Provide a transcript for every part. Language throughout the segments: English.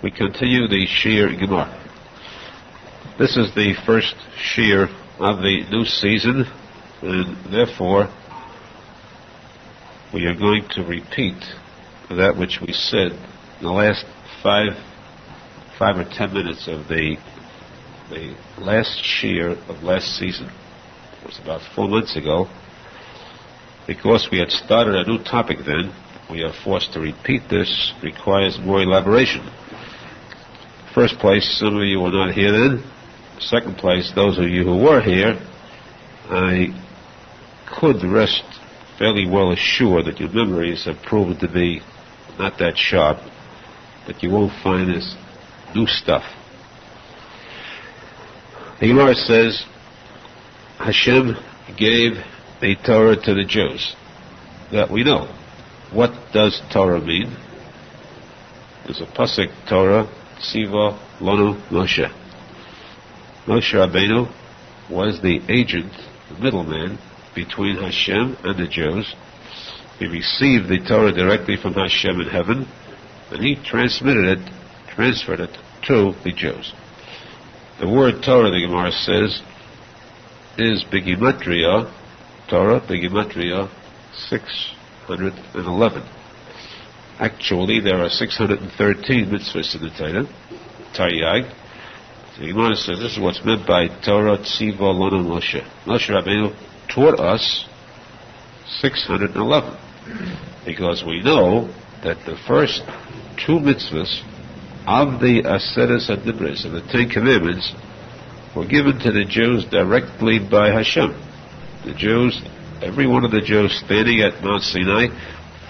We continue the Shir Gemara. This is the first Shir of the new season, and therefore we are going to repeat that which we said in the last five or 10 minutes of the last Shir of last season. It was about 4 months ago. Because we had started a new topic then, we are forced to repeat this. Requires more elaboration. First place, some of you were not here then. Second place, those of you who were here, I could rest fairly well assured that your memories have proven to be not that sharp, that you won't find this new stuff. The Gemara says, Hashem gave the Torah to the Jews. That we know. What does Torah mean? There's a posek Torah, Tziva Lonu Moshe. Moshe Rabbeinu was the agent, the middleman, between Hashem and the Jews. He received the Torah directly from Hashem in heaven, and he transferred it to the Jews. The word Torah, the Gemara says, is Begimatria, Torah, Begimatria 611. Actually, there are 613 mitzvahs in the Torah, Taryag. The Gemara says this is what's meant by Torah Tziva Lonu Moshe. Moshe Rabbeinu taught us 611, because we know that the first two mitzvahs of the Aseres HaDibros, of the Ten Commandments, were given to the Jews directly by Hashem. The Jews, every one of the Jews standing at Mount Sinai,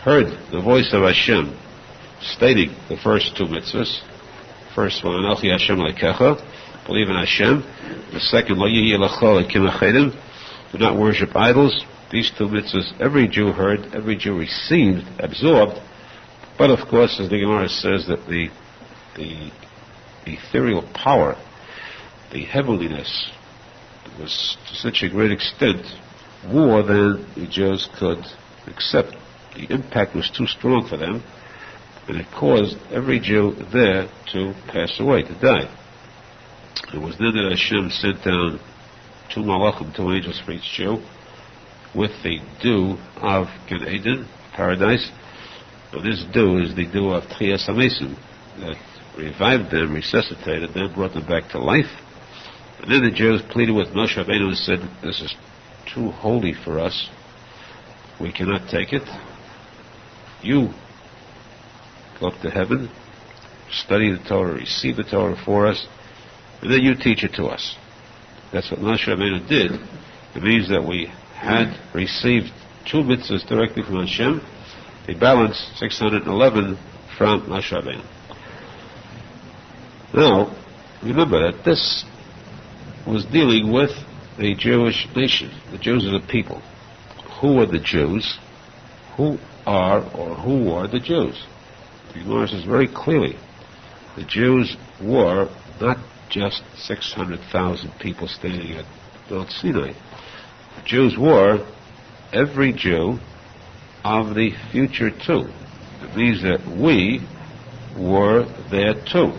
heard the voice of Hashem stating the first two mitzvahs. First one, Anochi Hashem Lekecha, believe in Hashem. The second, Lo Yihi Lecho Ekim Achedim, do not worship idols. These two mitzvahs every Jew heard, every Jew received, absorbed. But of course, as the Gemara says, that the ethereal power, the heavenliness, was to such a great extent more than the Jews could accept. The impact was too strong for them, and it caused every Jew there to pass away, to die. It was then that Hashem sent down two malachim, two angels for each Jew, with the dew of Gan Eden, paradise. And this dew is the dew of Tchias HaMesim, that revived them, resuscitated them, brought them back to life. And then the Jews pleaded with Moshe Rabbeinu and said, this is too holy for us. We cannot take it. You go up to heaven, study the Torah, receive the Torah for us, and then you teach it to us. That's what Moshe Rabbeinu did. It means that we had received two mitzvahs directly from Hashem, the balance 611 from Moshe Rabbeinu. Now, remember that this was dealing with the Jewish nation. The Jews are the people. Who are the Jews? Who are the Jews? The Gemara says very clearly, the Jews were not just 600,000 people standing at Mount Sinai. The Jews were every Jew of the future too. It means that we were there too,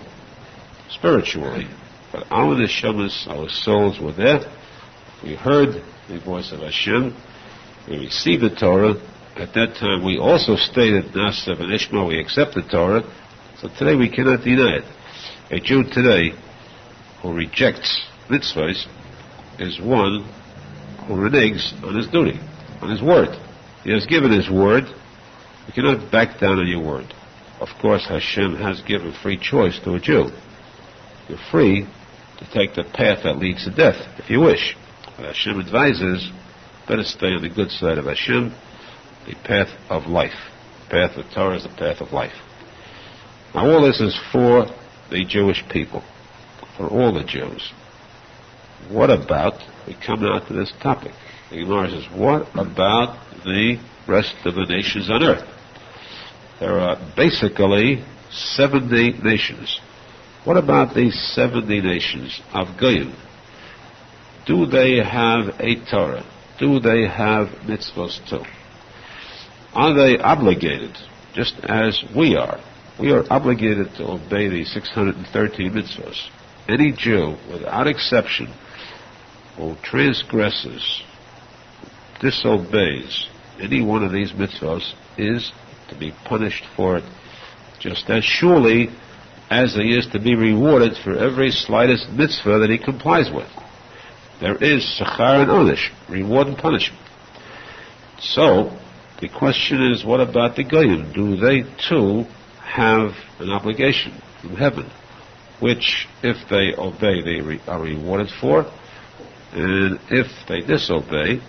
spiritually. But our neshamas, our souls were there. We heard the voice of Hashem. We received the Torah. At that time, we also stated, Nasa v'nishma, we accept the Torah. So today we cannot deny it. A Jew today who rejects mitzvahs is one who reneges on his duty, on his word. He has given his word. You cannot back down on your word. Of course, Hashem has given free choice to a Jew. You're free to take the path that leads to death, if you wish. But Hashem advises, better stay on the good side of Hashem, the path of life. The path of Torah is the path of life. Now all this is for the Jewish people, for all the Jews. What about, we come now to this topic. The Gemara says, what about the rest of the nations on earth? There are basically 70 nations. What about these 70 nations of Goyim? Do they have a Torah? Do they have mitzvahs too? Are they obligated, just as we are, we are obligated to obey the 613 mitzvahs. Any Jew, without exception, who transgresses, disobeys any one of these mitzvahs is to be punished for it just as surely as he is to be rewarded for every slightest mitzvah that he complies with. There is sechar and onish, reward and punishment. So, the question is, what about the goyim? Do they too have an obligation from heaven, which if they obey they are rewarded for, and if they disobey,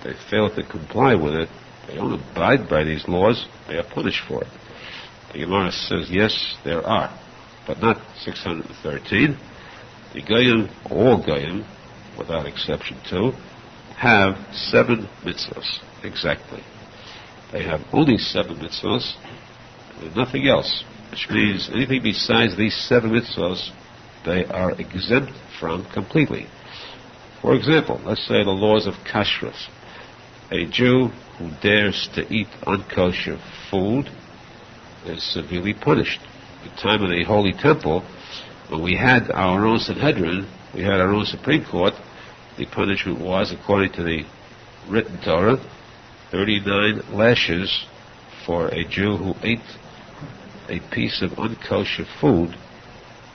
they fail to comply with it, they don't abide by these laws, they are punished for it? The Gemara says, yes, there are, but not 613. The goyim, all goyim, without exception too, have 7 mitzvahs, exactly. They have only 7 mitzvahs, and nothing else, which means anything besides these 7 mitzvahs, they are exempt from completely. For example, let's say the laws of kashrus. A Jew who dares to eat unkosher food is severely punished. At the time of the Holy Temple, when we had our own Sanhedrin, we had our own Supreme Court, the punishment was, according to the written Torah, 39 lashes for a Jew who ate a piece of unkosher food,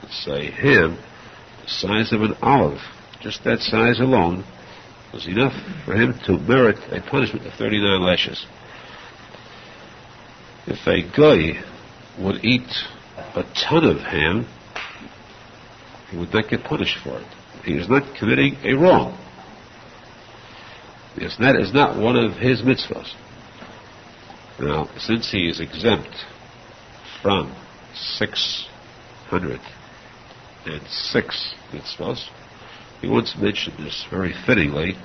let's say ham, the size of an olive. Just that size alone was enough for him to merit a punishment of 39 lashes. If a guy would eat a ton of ham, he would not get punished for it. He is not committing a wrong, because that is not one of his mitzvahs. Now, since he is exempt from 606 mitzvahs, he once mentioned this very fittingly.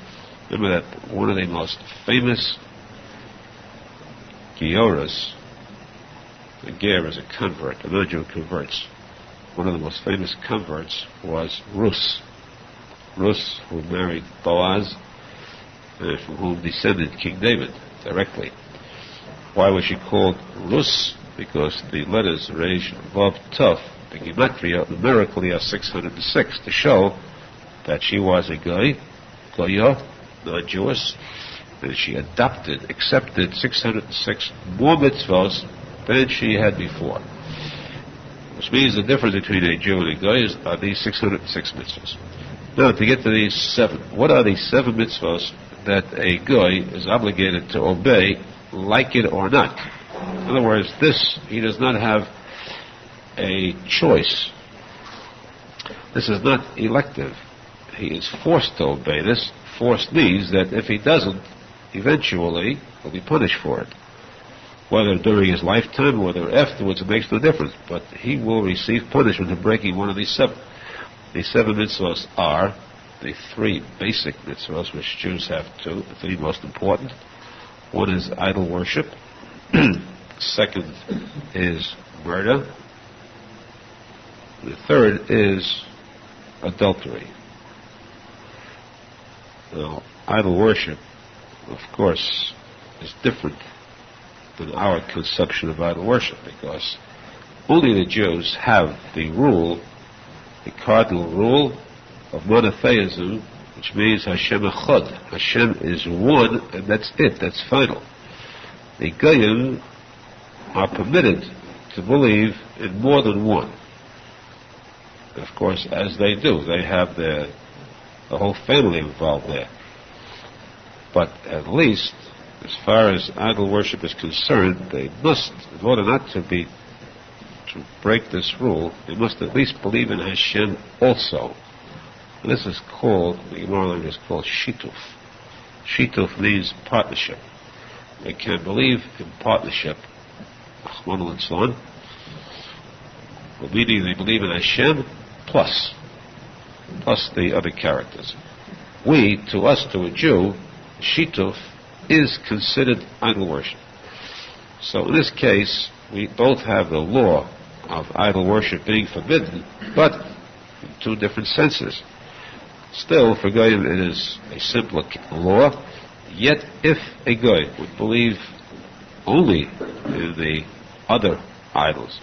Remember that one of the most famous Gioras, a Ger is a convert, a non-Jew converts. One of the most famous converts was Rus. Rus, who married Boaz, and from whom descended King David directly. Why was she called Rus? Because the letters Reish, Vav, Tov, the Gematria, numerically are 606, to show that she was a Goya, non-Jewish, and she accepted 606 more mitzvahs than she had before. Which means the difference between a Jew and a Goy are these 606 mitzvahs. Now, to get to these 7, what are these 7 mitzvahs that a Goy is obligated to obey, like it or not? In other words, he does not have a choice. This is not elective. He is forced to obey this. Forced means that if he doesn't, eventually he'll be punished for it. Whether during his lifetime or whether afterwards, it makes no difference. But he will receive punishment for breaking one of these 7. The 7 mitzvahs are the 3 basic mitzvahs, which Jews have 2, the 3 most important. One is idol worship. Second is murder. The third is adultery. Now, idol worship, of course, is different than our conception of idol worship, because only the Jews have the rule, the cardinal rule of monotheism, which means Hashem Echad. Hashem is one, and that's it, that's final. The Goyim are permitted to believe in more than one. And of course, as they do, they have the whole family involved there. But at least, as far as idol worship is concerned, they must, in order not to break this rule, they must at least believe in Hashem also. And this is called, the Gemara language is called shituf. Shituf means partnership. They can believe in partnership, Achmanu and so on, meaning they believe in Hashem plus the other characters. To us, to a Jew, shituf is considered idol worship. So in this case, we both have the law of idol worship being forbidden, but in 2 different senses. Still, for Goyim it is a simpler law, yet if a Goy would believe only in the other idols,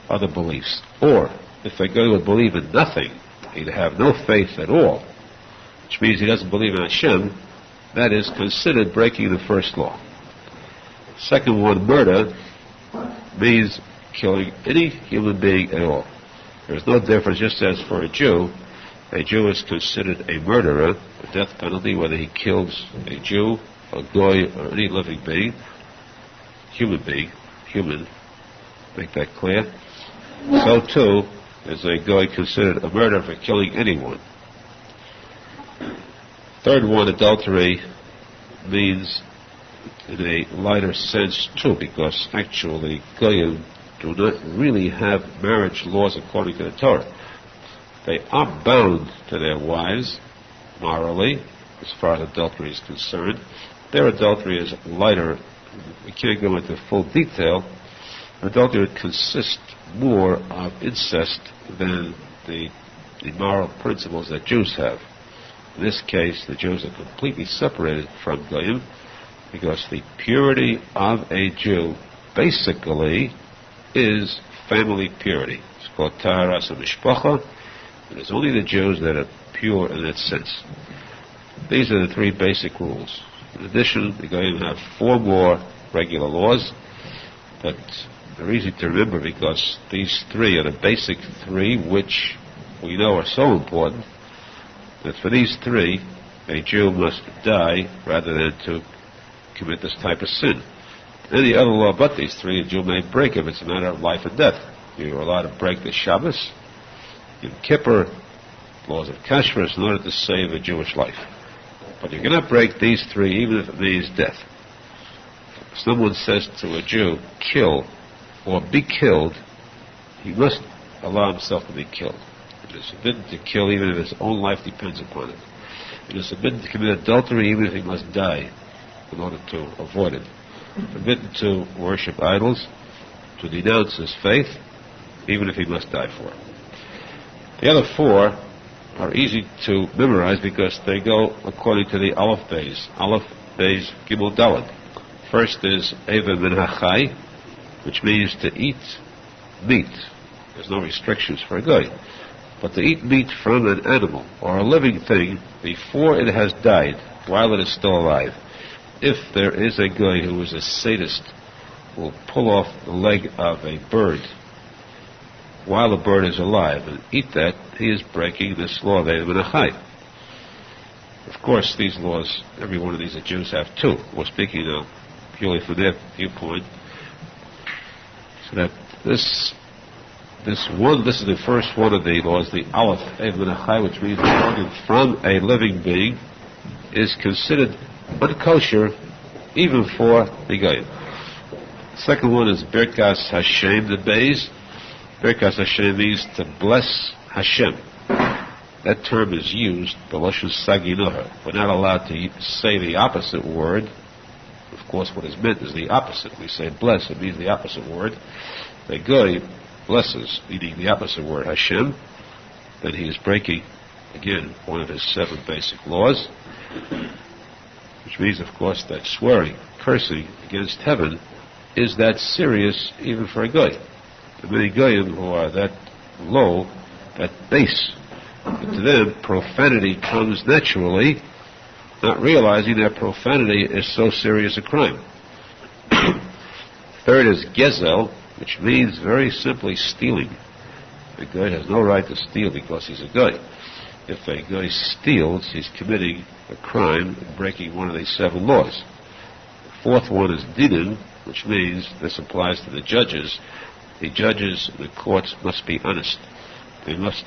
other beliefs. Or, if a guy would believe in nothing, he'd have no faith at all, which means he doesn't believe in Hashem, that is considered breaking the first law. Second one, murder, means killing any human being at all. There's no difference, just as for a Jew is considered a murderer, a death penalty, whether he kills a Jew, a goy, or any living being, human, make that clear. So too is a goy considered a murderer for killing anyone. Third one, adultery, means in a lighter sense too, because actually goyim do not really have marriage laws according to the Torah. They are bound to their wives morally, as far as adultery is concerned. Their adultery is lighter. We can't go into full detail. Adultery consists more of incest than the moral principles that Jews have. In this case, the Jews are completely separated from goyim, because the purity of a Jew basically is family purity. It's called taharas mishpacha. It is only the Jews that are pure in that sense. These are the three basic rules. In addition, the goyim have 4 more regular laws, but they're easy to remember because these 3 are the basic 3 which we know are so important that for these 3, a Jew must die rather than to commit this type of sin. Any other law but these 3, a Jew may break if it's a matter of life and death. You're allowed to break the Shabbos, Yom Kippur, laws of kashrus in order to save a Jewish life. But you cannot break these 3 even if it means death. If someone says to a Jew, kill or be killed, he must allow himself to be killed. It is forbidden to kill even if his own life depends upon it. It is forbidden to commit adultery even if he must die in order to avoid it. Forbidden to worship idols, to denounce his faith, even if he must die for it. The other 4 are easy to memorize because they go according to the Aleph Beis. Aleph Beis Gimel Daled. First is Eva Min HaChai, which means to eat meat. There's no restrictions for a guy. But to eat meat from an animal or a living thing before it has died, while it is still alive. If there is a guy who is a sadist, who will pull off the leg of a bird while the bird is alive and eat that, he is breaking this law of Eva Min HaChai. Of course, these laws, every one of these the Jews have too. We're speaking now purely from their viewpoint. So that this is the first one of the laws, the Aleph Eva Min HaChai, which means the organ from a living being is considered unkosher even for the goyim. Second one is Birkas Hashem, the Beis. Birkas Hashem means to bless Hashem. That term is used, B'lashon Saginoher. We're not allowed to say the opposite word. Of course, what is meant is the opposite. We say bless, it means the opposite word. The goy blesses, meaning the opposite word, Hashem. Then he is breaking, again, one of his 7 basic laws, which means, of course, that swearing, cursing against heaven is that serious even for a goy. The many goyim who are that low, that base, and to them profanity comes naturally, not realizing that profanity is so serious a crime. Third is gezel, which means very simply stealing. A guy has no right to steal because he's a guy. If a guy steals, he's committing a crime and breaking one of these 7 laws. The 4th one is dinin, which means this applies to the judges. The judges in the courts must be honest. They must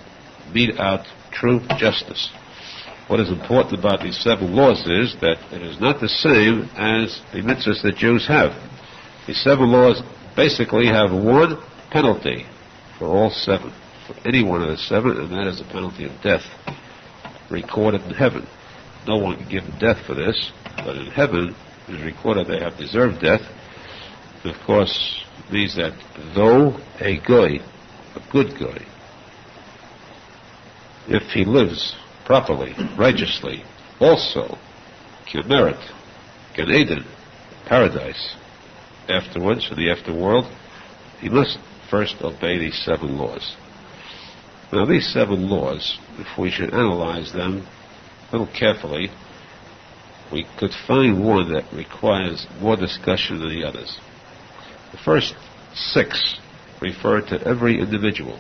mete out true justice. What is important about these 7 laws is that it is not the same as the mitzvahs that Jews have. These 7 laws basically have one penalty for all 7, for any one of the 7, and that is the penalty of death, recorded in heaven. No one can give death for this, but in heaven it is recorded they have deserved death. And of course, it means that though a goy, a good goy, if he lives properly, righteously, also can merit Gan Eden, paradise, afterwards, in the afterworld, he must first obey these 7 laws. Now, these 7 laws, if we should analyze them a little carefully, we could find one that requires more discussion than the others. The first 6 refer to every individual.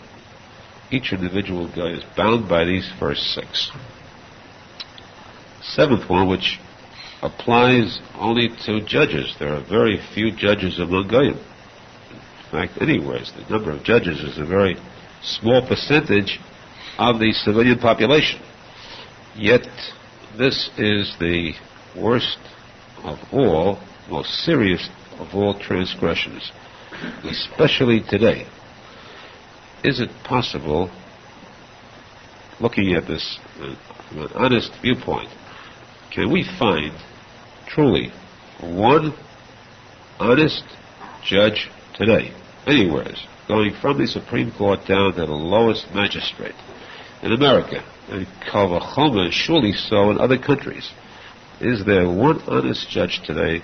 Each individual guy is bound by these first 6. 7th one, which applies only to judges. There are very few judges among Goyim. In fact, anywhere, the number of judges is a very small percentage of the civilian population. Yet, this is the worst of all, most serious of all transgressions, especially today. Is it possible, looking at this from an honest viewpoint, can we find truly one honest judge today, anywhere, going from the Supreme Court down to the lowest magistrate in America, and kavachoma, surely so in other countries? Is there one honest judge today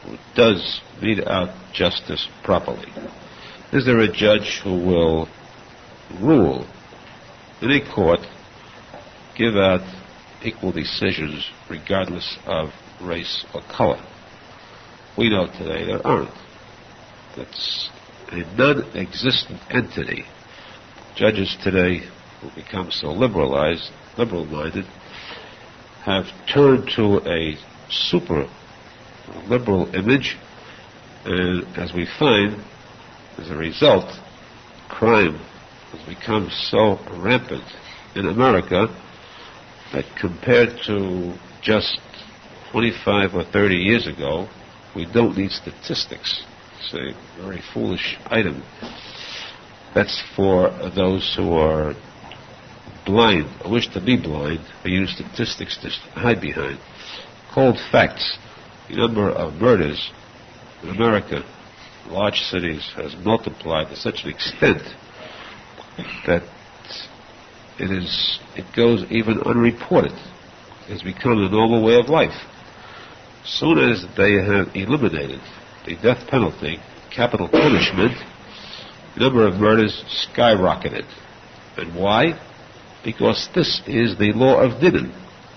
who does mete out justice properly? Is there a judge who will rule in a court, give out equal decisions regardless of race or color? We know today there aren't. That's a non-existent entity. Judges today who become so liberal-minded, have turned to a super liberal image, and as we find, as a result, crime has become so rampant in America that compared to just 25 or 30 years ago, we don't need statistics. It's a very foolish item. That's for those who are blind, or wish to be blind, or use statistics to hide behind. Cold facts. The number of murders in America, large cities, has multiplied to such an extent that it goes even unreported. It has become the normal way of life. As soon as they have eliminated the death penalty, capital punishment, the number of murders skyrocketed. And why? Because this is the law of Dinim.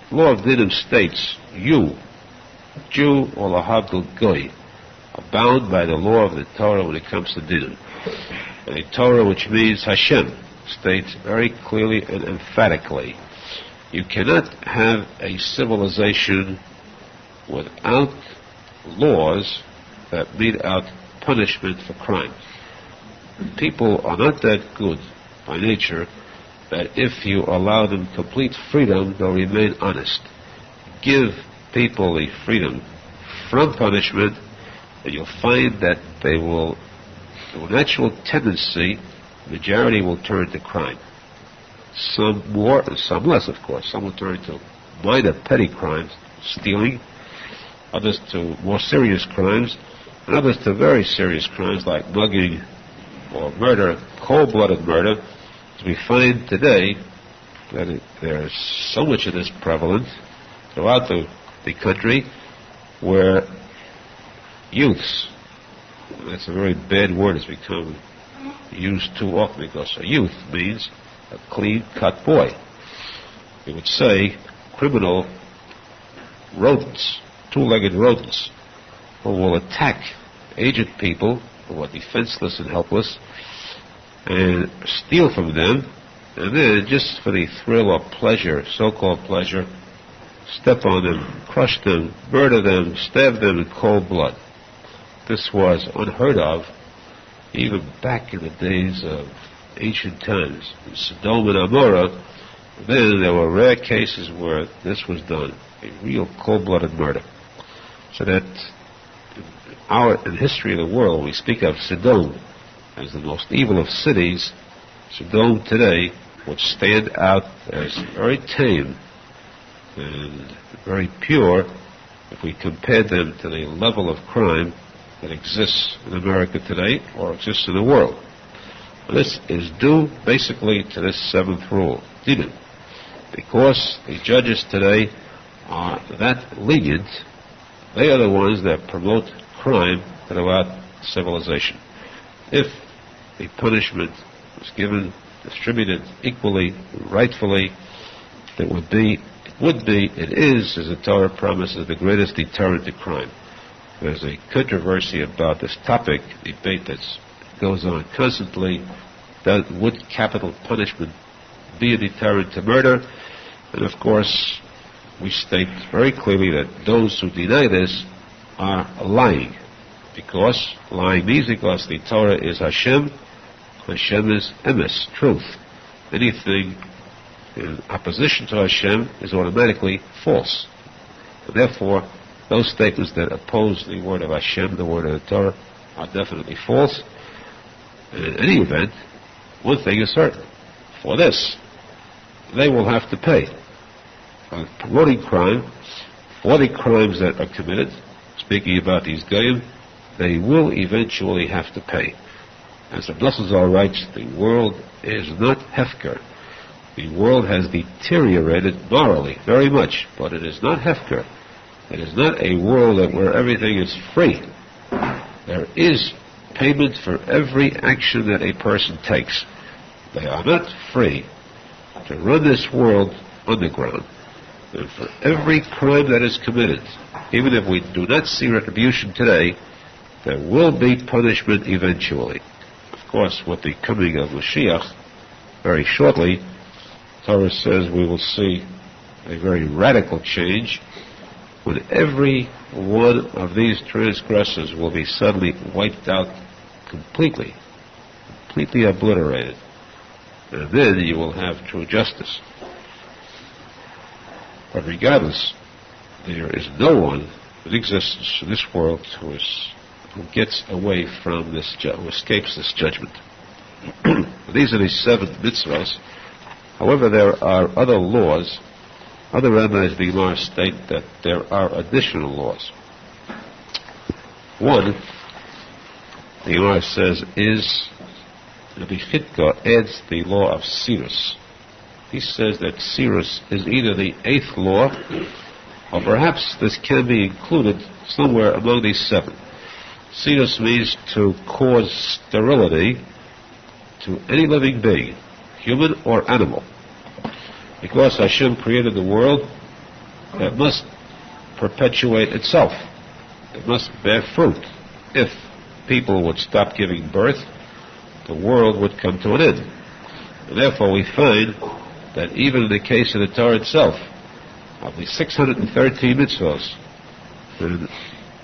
The law of Dinim states, you, Jew or lahavdil goy, are bound by the law of the Torah when it comes to Dinim. And the Torah, which means Hashem, states very clearly and emphatically, you cannot have a civilization without laws that mete out punishment for crime. People are not that good by nature that if you allow them complete freedom, they'll remain honest. Give people the freedom from punishment, and you'll find that they will, through natural tendency, the majority will turn to crime. Some more and some less, of course. Some will turn to minor petty crimes, stealing, others to more serious crimes, and others to very serious crimes like mugging or murder, cold-blooded murder. As we find today that there is so much of this prevalent throughout the country, where youths, that's a very bad word, has become used too often, because a youth means a clean-cut boy. We would say criminal rodents, two-legged rodents, who will attack aged people who are defenseless and helpless and steal from them, and then just for the thrill or pleasure, so-called pleasure, step on them, crush them, murder them, stab them in cold blood. This was unheard of even back in the days of ancient times. In Sodom and Amorah, then there were rare cases where this was done, a real cold-blooded murder. So that in history of the world, we speak of Sodom as the most evil of cities. Sodom today would stand out as very tame and very pure if we compared them to the level of crime that exists in America today or exists in the world. This is due basically to this seventh rule, Dinim. Because the judges today are that lenient, they are the ones that promote crime throughout civilization. If the punishment was distributed equally, rightfully, it is, as the Torah promises, the greatest deterrent to crime. There's a controversy about this topic, debate that goes on constantly. Would capital punishment be a deterrent to murder? And of course, we state very clearly that those who deny this are lying. Because lying means because the Torah is Hashem, Hashem is emes, truth. Anything in opposition to Hashem is automatically false. And therefore, those statements that oppose the word of Hashem, the word of the Torah, are definitely false. And in any event, one thing is certain. For this, they will have to pay. For promoting crime, for the crimes that are committed, speaking about these goyim, they will eventually have to pay. As the Aruch Zohar writes, the world is not hefker. The world has deteriorated morally very much, but it is not hefker. It is not a world where everything is free. There is payment for every action that a person takes. They are not free to run this world underground. And for every crime that is committed, even if we do not see retribution today, there will be punishment eventually. Of course, with the coming of Mashiach, very shortly, Torah says we will see a very radical change when every one of these transgressors will be suddenly wiped out completely obliterated. And then you will have true justice. But regardless, there is no one in existence in this world who gets away from this, who escapes this judgment. These are the 7 mitzvahs. However, there are other laws. Other rabbis, the Gemara state that there are additional laws. One, the Gemara says, is Rabbi Chitka adds the law of Sirus. He says that Sirus is either the 8th law, or perhaps this can be included somewhere among these 7. Sirus means to cause sterility to any living being, human or animal. Because Hashem created the world, it must perpetuate itself. It must bear fruit. If people would stop giving birth, the world would come to an end. And therefore we find that even in the case of the Torah itself, of the 613 mitzvahs,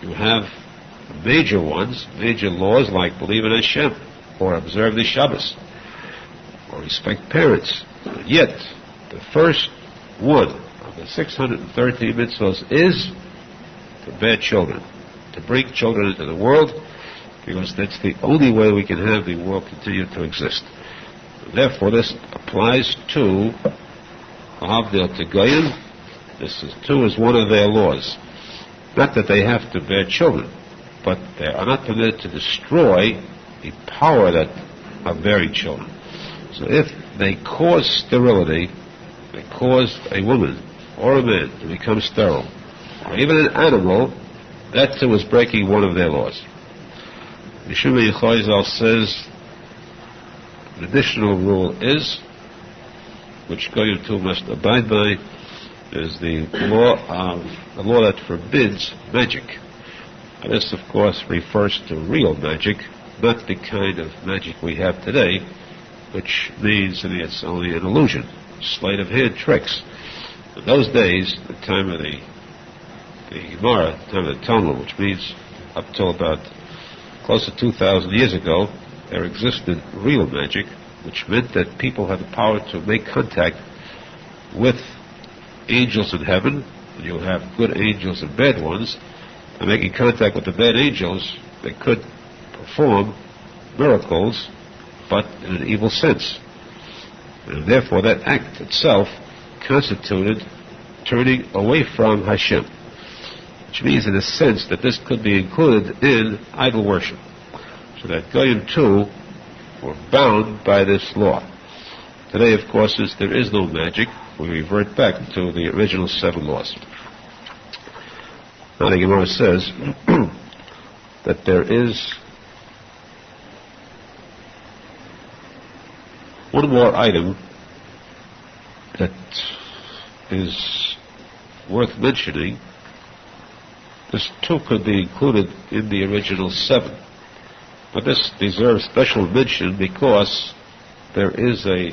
you have major ones, major laws like believe in Hashem, or observe the Shabbos, or respect parents. And yet, the first one of the 613 mitzvahs is to bear children, to bring children into the world, because that's the only way we can have the world continue to exist. Therefore, this applies to Havdil to Goyim. This is too is one of their laws. Not that they have to bear children, but they are not permitted to destroy the power that of bearing children. So if they cause sterility, they cause a woman or a man to become sterile, or even an animal, that too is breaking one of their laws. The Shulchan Arizal says an additional rule is, which Goyim too must abide by, is the law that forbids magic. And this, of course, refers to real magic, not the kind of magic we have today, which means that it's only an illusion, sleight of hand tricks. In those days, the time of the Gemara, the time of the Talmud, which means up till about close to 2,000 years ago, there existed real magic, which meant that people had the power to make contact with angels in heaven, and you'll have good angels and bad ones, and making contact with the bad angels, they could perform miracles, but in an evil sense. And therefore that act itself constituted turning away from Hashem, which means in a sense that this could be included in idol worship. So that Goyim too were bound by this law. Today, of course, since there is no magic, we revert back to the original 7 laws. Now the Gemara says, that there is One more item that is worth mentioning. This too could be included in the original 7. But this deserves special mention because there is a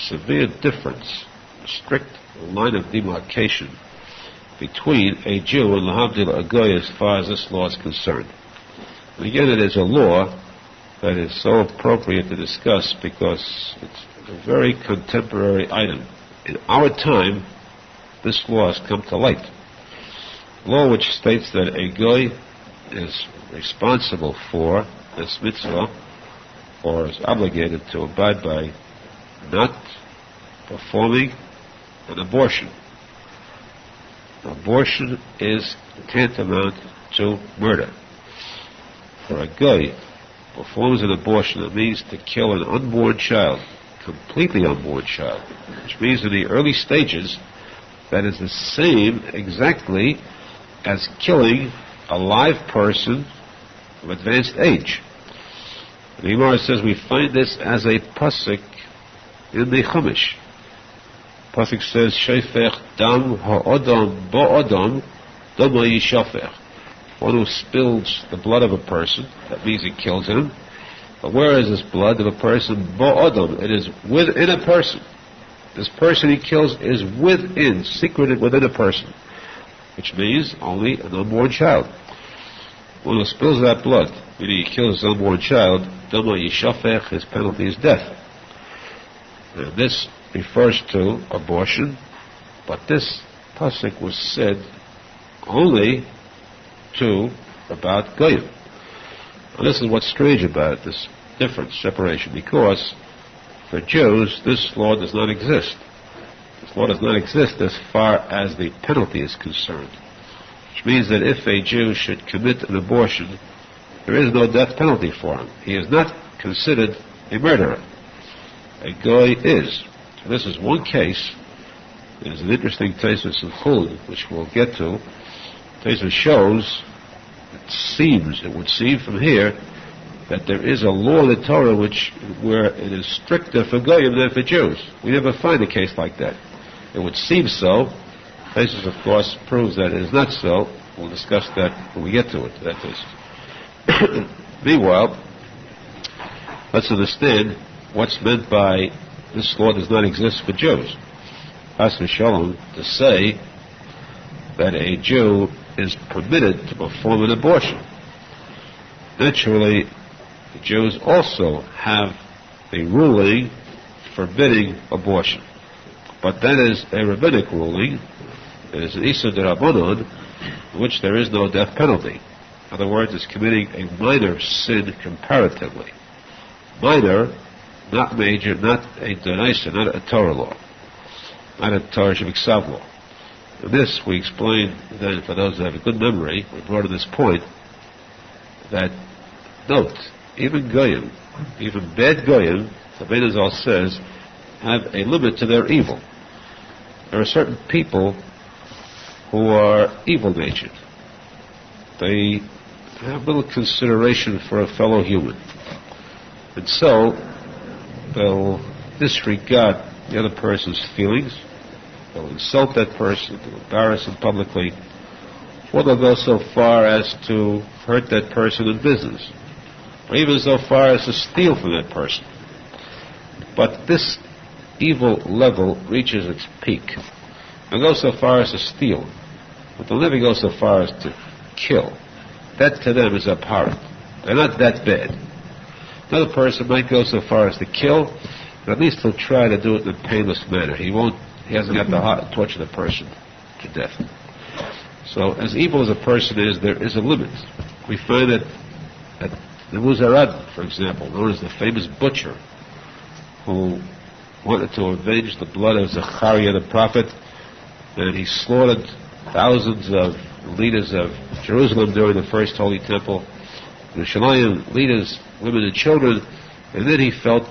severe difference, a strict line of demarcation between a Jew and Lahavdil a Goy as far as this law is concerned. And again, it is a law that is so appropriate to discuss because it's a very contemporary item. In our time, this law has come to light. A law which states that a Goy is responsible for this mitzvah or is obligated to abide by not performing an abortion. Abortion is tantamount to murder. For a Goy performs an abortion, it means to kill an unborn child, completely unborn child, which means in the early stages that is the same exactly as killing a live person of advanced age. The Gemara says we find this as a posek in the Chumash. Pasuk says, Shefech dam ha'odam ba'odam dama yishafech. One who spills the blood of a person, that means he kills him. But where is this blood of a person? Ba'odam. It is within a person. This person he kills is within, secreted within a person, which means only an unborn child. One who spills that blood, meaning he kills his unborn child, dama yishafech, his penalty is death. Now this refers to abortion, but this pasuk was said only to about goyim. And this is what's strange about it, this difference, separation, because for Jews this law does not exist. This law does not exist as far as the penalty is concerned, which means that if a Jew should commit an abortion, there is no death penalty for him. He is not considered a murderer. A goy is. So this is one case. There's an interesting Tesis of Chulin, which we'll get to. Tesis shows, it would seem from here, that there is a law in the Torah where it is stricter for goyim than for Jews. We never find a case like that. It would seem so. Tesis, of course, proves that it is not so. We'll discuss that when we get to it. That is. Meanwhile, let's understand what's meant by this law does not exist for Jews. Chas v'shalom, to say that a Jew is permitted to perform an abortion. Naturally, the Jews also have a ruling forbidding abortion. But that is a rabbinic ruling. It is an Isur d'Rabbanan, in which there is no death penalty. In other words, it's committing a minor sin comparatively. Minor, not major, not a donaisa, not a Torah law, not a Torah Shabbat law. And this we explained then, for those who have a good memory, we brought to this point, that, note, even goyim, even bad goyim, the Arizal says, have a limit to their evil. There are certain people who are evil-natured. They have little consideration for a fellow human. And so, they'll disregard the other person's feelings, they'll insult that person, they'll embarrass him publicly, or they'll go so far as to hurt that person in business, or even so far as to steal from that person. But this evil level reaches its peak. They'll go so far as to steal, but they'll never go so far as to kill. That to them is abhorrent. They're not that bad. Another person might go so far as to kill, but at least he'll try to do it in a painless manner. He hasn't got the heart to torture the person to death. So, as evil as a person is, there is a limit. We find that at the Muzarad, for example, known as the famous butcher, who wanted to avenge the blood of Zechariah the prophet, and he slaughtered thousands of leaders of Jerusalem during the first Holy Temple, Yerushalmi leaders, women and children, and then he felt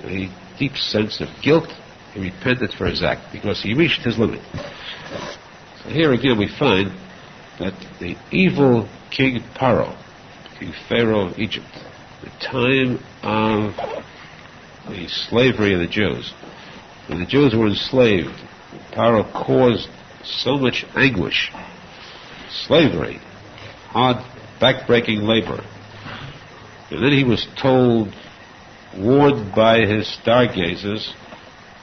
a deep sense of guilt. He repented for his act because he reached his limit. So here again we find that the evil King Paro, King Pharaoh of Egypt, the time of the slavery of the Jews. When the Jews were enslaved, Paro caused so much anguish, slavery, hard, back-breaking labor. And then he was told, warned by his stargazers,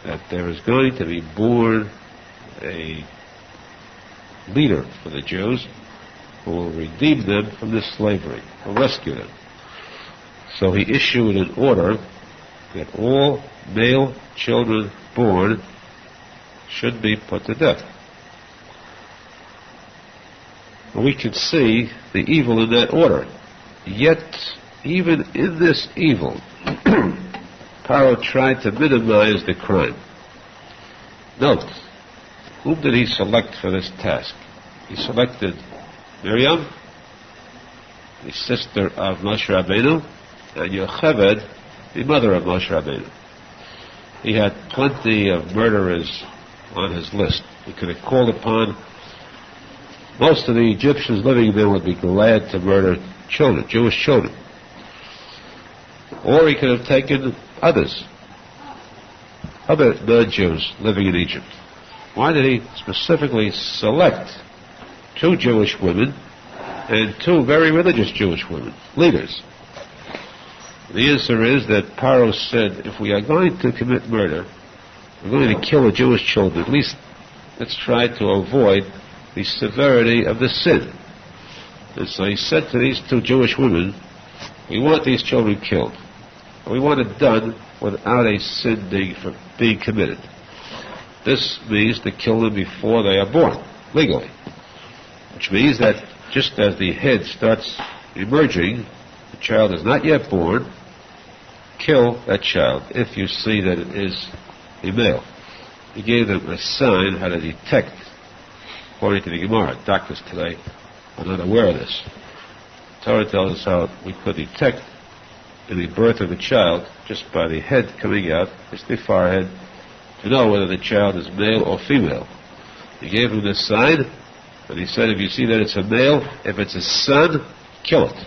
that there is going to be born a leader for the Jews who will redeem them from this slavery, will rescue them. So he issued an order that all male children born should be put to death. We can see the evil in that order. Yet, even in this evil, Paro tried to minimize the crime. Note, whom did he select for this task? He selected Miriam, the sister of Moshe Rabbeinu, and Yocheved, the mother of Moshe Rabbeinu. He had plenty of murderers on his list. He could have called upon most of the Egyptians living there would be glad to murder children, Jewish children. Or he could have taken other non-Jews living in Egypt. Why did he specifically select 2 Jewish women and 2 very religious Jewish women, leaders? The answer is that Paro said, if we are going to commit murder, we're going to kill the Jewish children. At least let's try to avoid the severity of the sin. And so he said to these 2 Jewish women, we want these children killed. We want it done without a sin being committed. This means to kill them before they are born, legally. Which means that just as the head starts emerging, the child is not yet born, kill that child if you see that it is a male. He gave them a sign how to detect, according to the Gemara. Doctors today are not aware of this. Torah tells us how we could detect in the birth of a child just by the head coming out, just the forehead, to know whether the child is male or female. He gave them this sign, and he said, if you see that it's a male, if it's a son, kill it.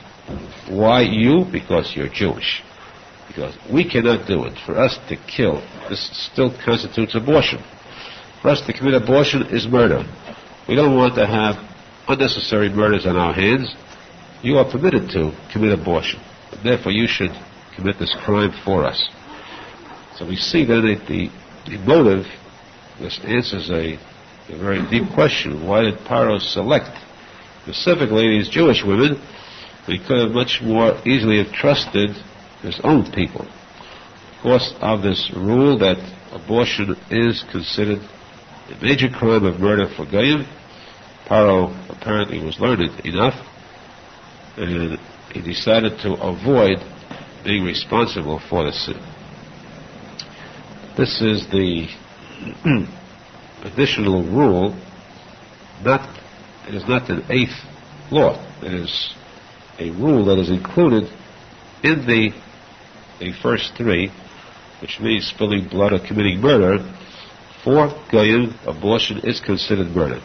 Why you? Because you're Jewish. Because we cannot do it. For us to kill, this still constitutes abortion. For us to commit abortion is murder. We don't want to have unnecessary murders on our hands. You are permitted to commit abortion. Therefore, you should commit this crime for us. So we see then that the motive, this answers a very deep question. Why did Paro select specifically these Jewish women? He could have much more easily have trusted his own people. Because of this rule that abortion is considered a major crime of murder for Goyim, Paro apparently was learned enough, and he decided to avoid being responsible for the sin. This is the additional rule. It is not an 8th law. It is a rule that is included in the first 3, which means spilling blood or committing murder. For Goyim, abortion is considered murder.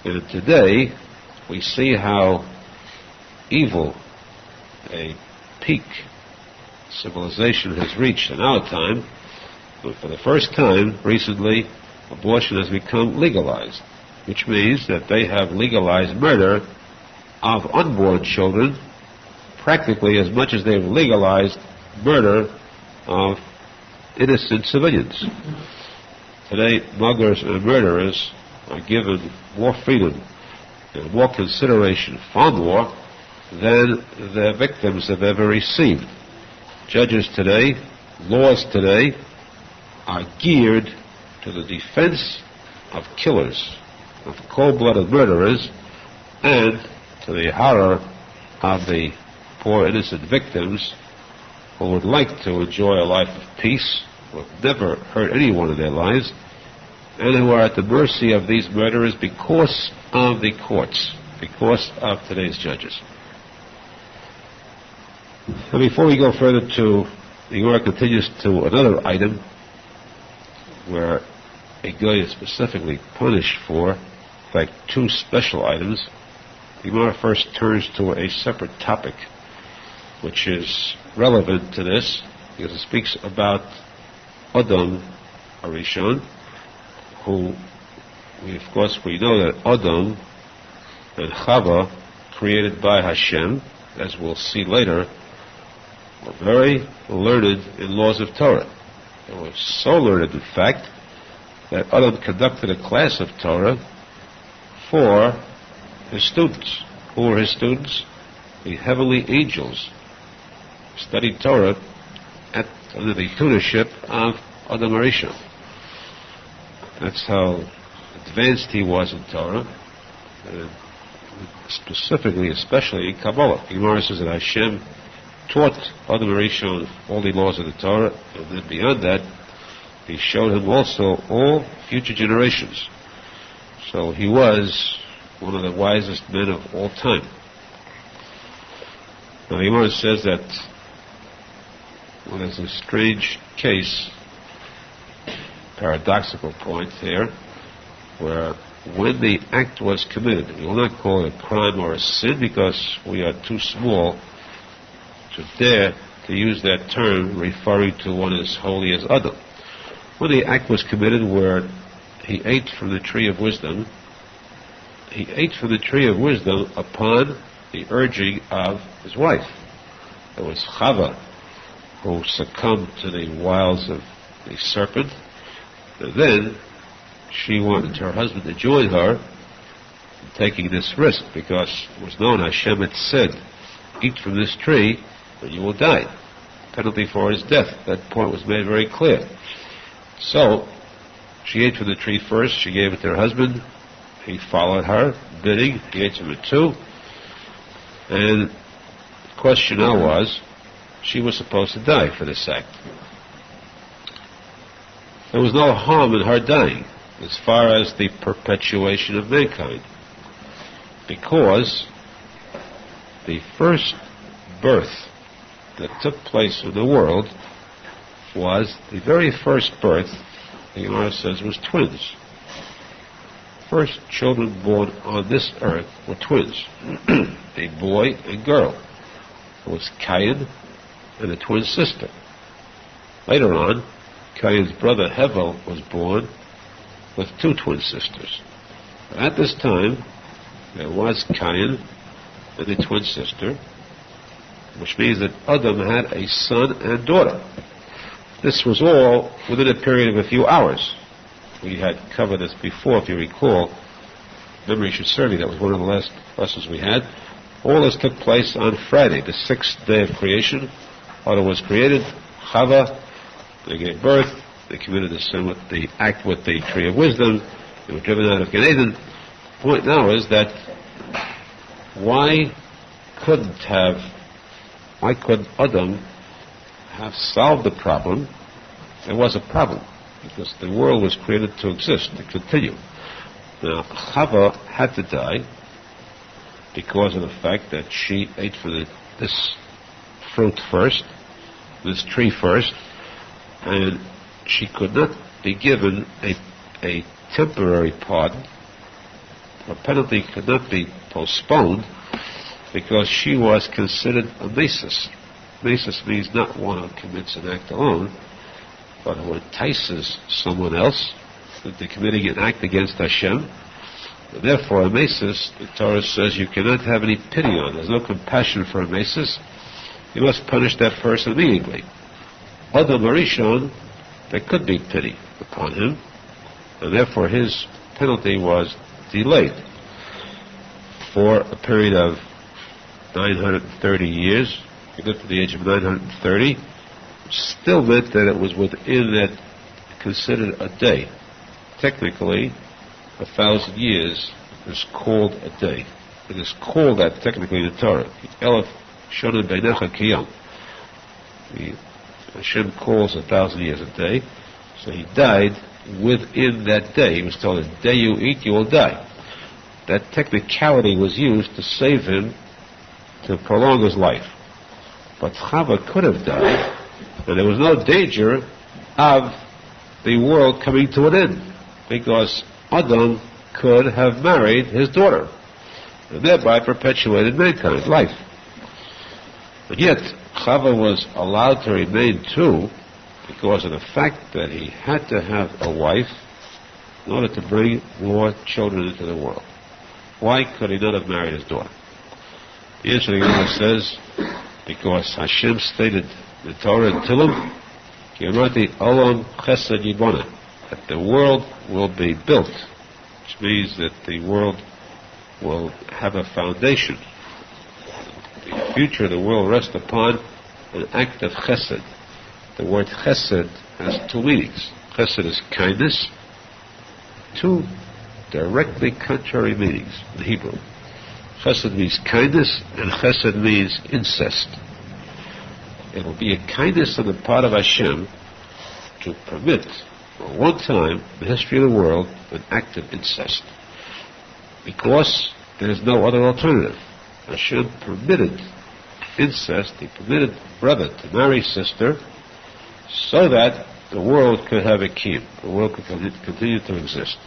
And today, we see how evil a peak civilization has reached in our time. But for the first time, recently, abortion has become legalized, which means that they have legalized murder of unborn children practically as much as they've legalized murder of innocent civilians. Today, muggers and murderers are given more freedom and more consideration, far more, than their victims have ever received. Judges today, laws today, are geared to the defense of killers, of cold-blooded murderers, and to the horror of the poor innocent victims who would like to enjoy a life of peace, who have never hurt anyone in their lives, and who are at the mercy of these murderers because of the courts, because of today's judges. And before we go further the Gemara continues to another item where a guy is specifically punished for, in fact, 2 special items. The Gemara first turns to a separate topic which is relevant to this, because it speaks about Adam Arishon, who, we know that Adam and Chava, created by Hashem, as we'll see later, were very learned in laws of Torah. They were so learned, in fact, that Adam conducted a class of Torah for his students. Who were his students? The heavenly angels studied Torah under the tutorship of Adam Arishon. That's how advanced he was in Torah, specifically, especially in Kabbalah. The Gemara says that Hashem taught Adam Arishon all the laws of the Torah, and then beyond that, he showed him also all future generations. So he was one of the wisest men of all time. Now the Gemara says that there's a strange case, paradoxical point here, where when the act was committed, we will not call it a crime or a sin because we are too small to dare to use that term referring to one as holy as Adam. When the act was committed where he ate from the tree of wisdom, he ate from the tree of wisdom upon the urging of his wife. It was Chava who succumbed to the wiles of the serpent, and then she wanted her husband to join her in taking this risk, because it was known, Hashem had said, eat from this tree and you will die. Penalty for his death. That point was made very clear. So, she ate from the tree first, she gave it to her husband, he followed her, bidding, he ate from it too, and the question now was, she was supposed to die for this act. There was no harm in her dying, as far as the perpetuation of mankind, because the first birth that took place in the world was, the very first birth, the Gemara says, was twins. First children born on this earth were twins, a boy and girl. It was Cain and a twin sister. Later on, Cain's brother Hevel was born with two twin sisters. At this time, there was Cain and a twin sister, which means that Adam had a son and daughter. This was all within a period of a few hours. We had covered this before, if you recall. Memory should serve you. That was one of the last lessons we had. All this took place on Friday, the sixth day of creation. Adam was created. Chava, they gave birth. They committed the sin with the act with the tree of wisdom. They were driven out of Gan Eden. The point now is that why couldn't Adam have solved the problem? There was a problem, because the world was created to exist, to continue. Now, Chava had to die because of the fact that she ate from this fruit first, this tree first, and she could not be given a temporary pardon. Her penalty could not be postponed because she was considered a mesis. Mesis means not one who commits an act alone, but who entices someone else into committing an act against Hashem. And therefore, a mesis, the Torah says, you cannot have any pity on. There's no compassion for a mesis. You must punish that person immediately. Adam Arishon, there could be pity upon him, and therefore his penalty was delayed for a period of 930 years. He lived to the age of 930. Still meant that it was within that, considered a day. Technically, 1,000 years is called a day. It is called that technically in the Torah. Elef Shonim Beinecha Kiyam. Hashem calls 1,000 years a day. So he died within that day. He was told, the day you eat, you will die. That technicality was used to save him, to prolong his life. But Chava could have died, and there was no danger of the world coming to an end, because Adam could have married his daughter, and thereby perpetuated mankind's life. But yet, Chava was allowed to remain too because of the fact that he had to have a wife in order to bring more children into the world. Why could he not have married his daughter? The answer to the Gemara says, because Hashem stated in the Torah in Tillim, Ki Amarti Olam Chesed Yibona, that the world will be built, which means that the world will have a foundation. The future of the world rests upon an act of chesed. The word chesed has two meanings. Chesed is kindness, two directly contrary meanings in Hebrew. Chesed means kindness, and chesed means incest. It will be a kindness on the part of Hashem to permit, for one time in the history of the world, an act of incest. Because there is no other alternative. Hashem permitted incest, he permitted brother to marry sister, so that the world could have a kiyum, the world could continue to exist.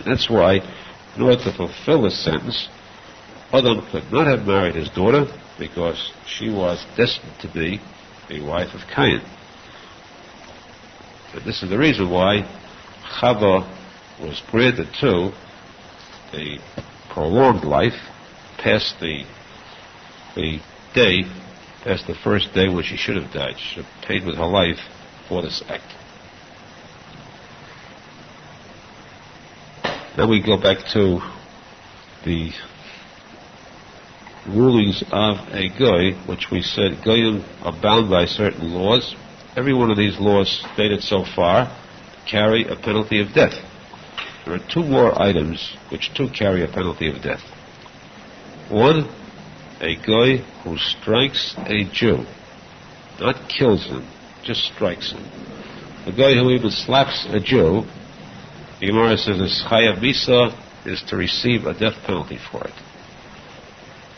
That's why, in order to fulfill this sentence, Adam could not have married his daughter because she was destined to be a wife of Cain. And this is the reason why Chava was granted to a prolonged life past the first day when she should have died. She should have paid with her life for this act. Now we go back to the rulings of a goy, which we said goyim are bound by certain laws. Every one of these laws stated so far carry a penalty of death. There are two more items which too carry a penalty of death. One, a goy who strikes a Jew, not kills him, just strikes him. A guy who even slaps a Jew, the Gemara says is chayav misa, is to receive a death penalty for it.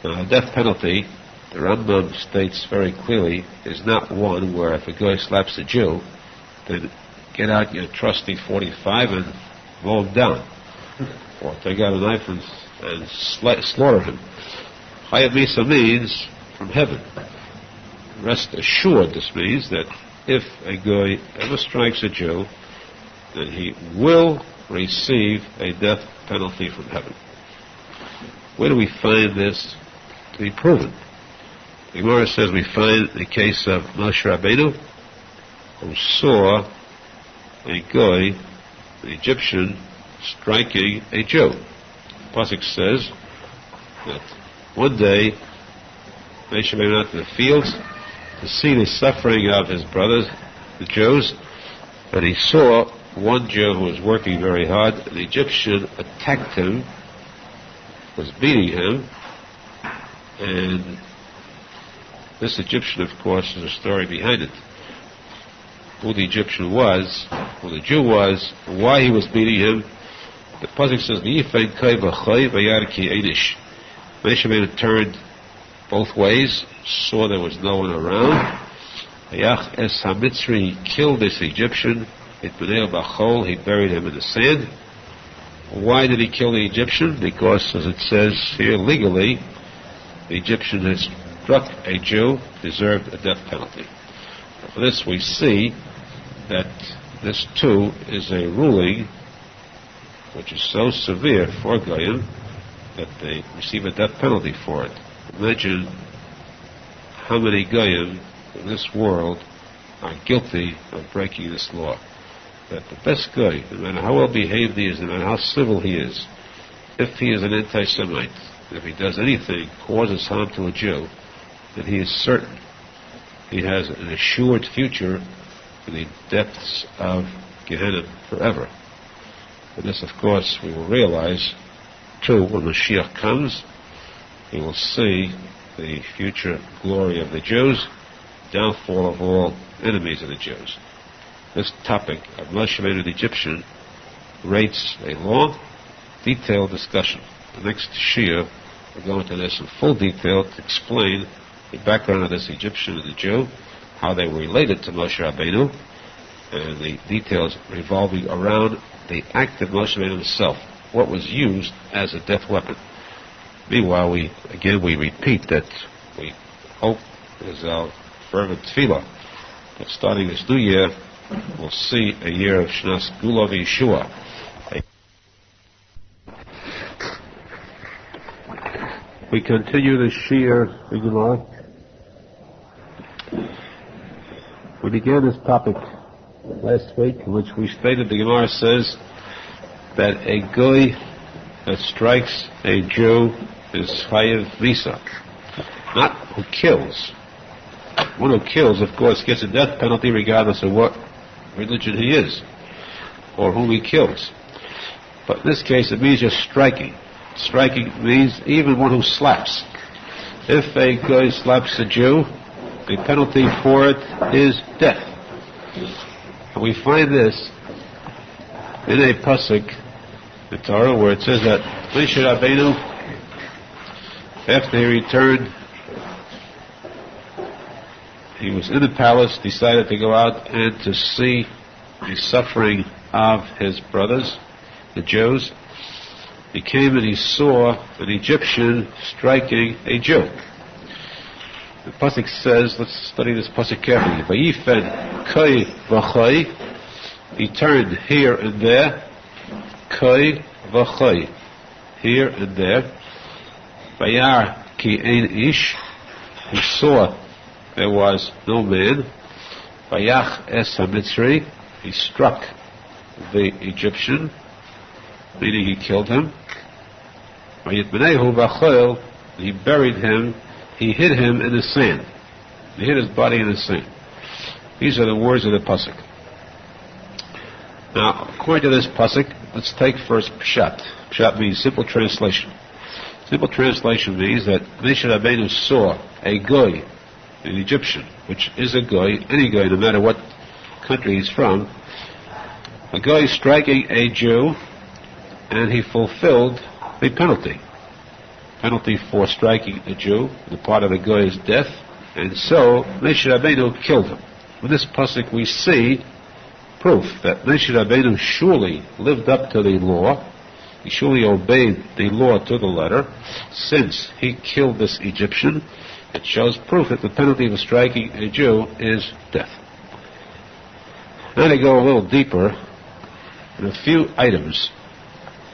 Now, a death penalty, the Rambam states very clearly, is not one where if a guy slaps a Jew, then get out your trusty 45 and mow him down, or take out a knife and slaughter him. Chayav misa means from heaven. Rest assured, this means that if a guy ever strikes a Jew, then he will receive a death penalty from heaven. Where do we find this to be proven? The Gemara says we find the case of Moshe Rabbeinu, who saw a guy, an Egyptian, striking a Jew. The posek says that one day Moshe went out to the fields to see the suffering of his brothers, the Jews, and he saw one Jew who was working very hard. An Egyptian attacked him, was beating him, and this Egyptian, of course, is a story behind it. Who the Egyptian was, who the Jew was, why he was beating him. The posek says, Moshe turned both ways, saw there was no one around. He killed this Egyptian. He buried him in the sand. Why did he kill the Egyptian? Because, as it says here, legally, the Egyptian who struck a Jew deserved a death penalty. For this we see that this too is a ruling which is so severe for Goyim that they receive a death penalty for it. Imagine how many Goyim in this world are guilty of breaking this law. That the best guy, no matter how well behaved he is, no matter how civil he is, if he is an anti-Semite, if he does anything causes harm to a Jew, then he is certain he has an assured future in the depths of Gehenna forever. And this, of course, we will realize, too, when Mashiach comes, we will see the future glory of the Jews, downfall of all enemies of the Jews. This topic of Moshe Rabbeinu the Egyptian rates a long, detailed discussion. The next Shia will go into this in full detail to explain the background of this Egyptian and the Jew, how they were related to Moshe Rabbeinu, and the details revolving around the act of Moshe Rabbeinu himself, what was used as a death weapon. Meanwhile, we repeat that we hope is our fervent tefillah that starting this new year, we'll see a year of Shnas Gula v'Yeshua. We continue the Shir in Gemara. We began this topic last week, in which we stated the Gemara says that a goy that strikes a Jew is chayav visa, not who kills. One who kills, of course, gets a death penalty regardless of what religion he is or whom he kills. But in this case, it means just striking. Striking means even one who slaps. If a guy slaps a Jew, the penalty for it is death. And we find this in a posek, the Torah, where it says that Moshe Rabbeinu, after he returned, he was in the palace, decided to go out and to see the suffering of his brothers, the Jews. He came and he saw an Egyptian striking a Jew. The posek says, let's study this posek carefully. Vayifen kai v'chai, he turned here and there, kai v'chai, here and there. Vayar ki ein ish, he saw there was no man. Vayach es hamitzri, he struck the Egyptian, meaning he killed him. Vayitmenehu v'chol, he buried him, he hid him in the sand. He hid his body in the sand. These are the words of the posek. Now, according to this posek, let's take first pshat. Pshat means simple translation. Simple translation means that Moshe Rabbeinu saw a goy, an Egyptian, which is a goy, any goy, no matter what country he's from, a goy striking a Jew, and he fulfilled the penalty. Penalty for striking a Jew, the part of the goy's death, and so Moshe Rabbeinu killed him. With this pasuk we see proof that Moshe Rabbeinu surely lived up to the law, he surely obeyed the law to the letter. Since he killed this Egyptian, it shows proof that the penalty for striking a Jew is death. Now to go a little deeper in a few items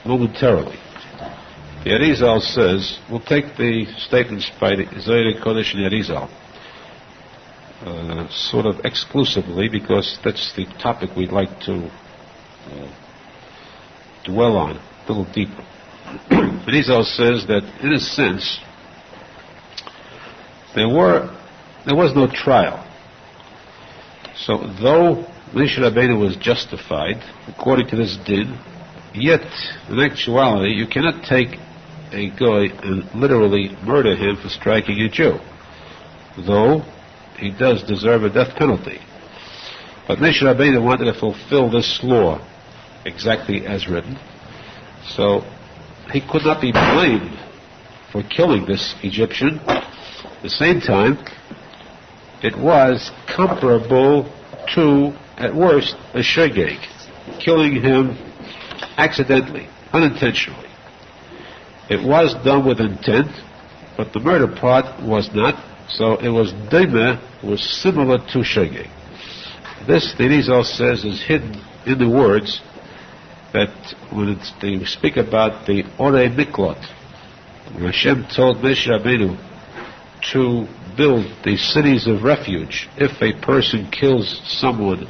momentarily. The Arizal says, we'll take the statements by the Zohar Kodesh and Arizal sort of exclusively, because that's the topic we'd like to dwell on a little deeper. Arizal says that, in a sense, there was no trial. So, though Moshe Rabbeinu was justified, according to this din, yet, in actuality, you cannot take a goy and literally murder him for striking a Jew, though he does deserve a death penalty. But Moshe Rabbeinu wanted to fulfill this law exactly as written, so he could not be blamed for killing this Egyptian. At the same time, it was comparable to, at worst, a shogeg, killing him accidentally, unintentionally. It was done with intent, but the murder part was not, so it was daimeh, was similar to shogeg. This, the Arizal says, is hidden in the words that when they speak about the Orei Miklot, when Hashem told Moshe Rabbeinu to build the cities of refuge if a person kills someone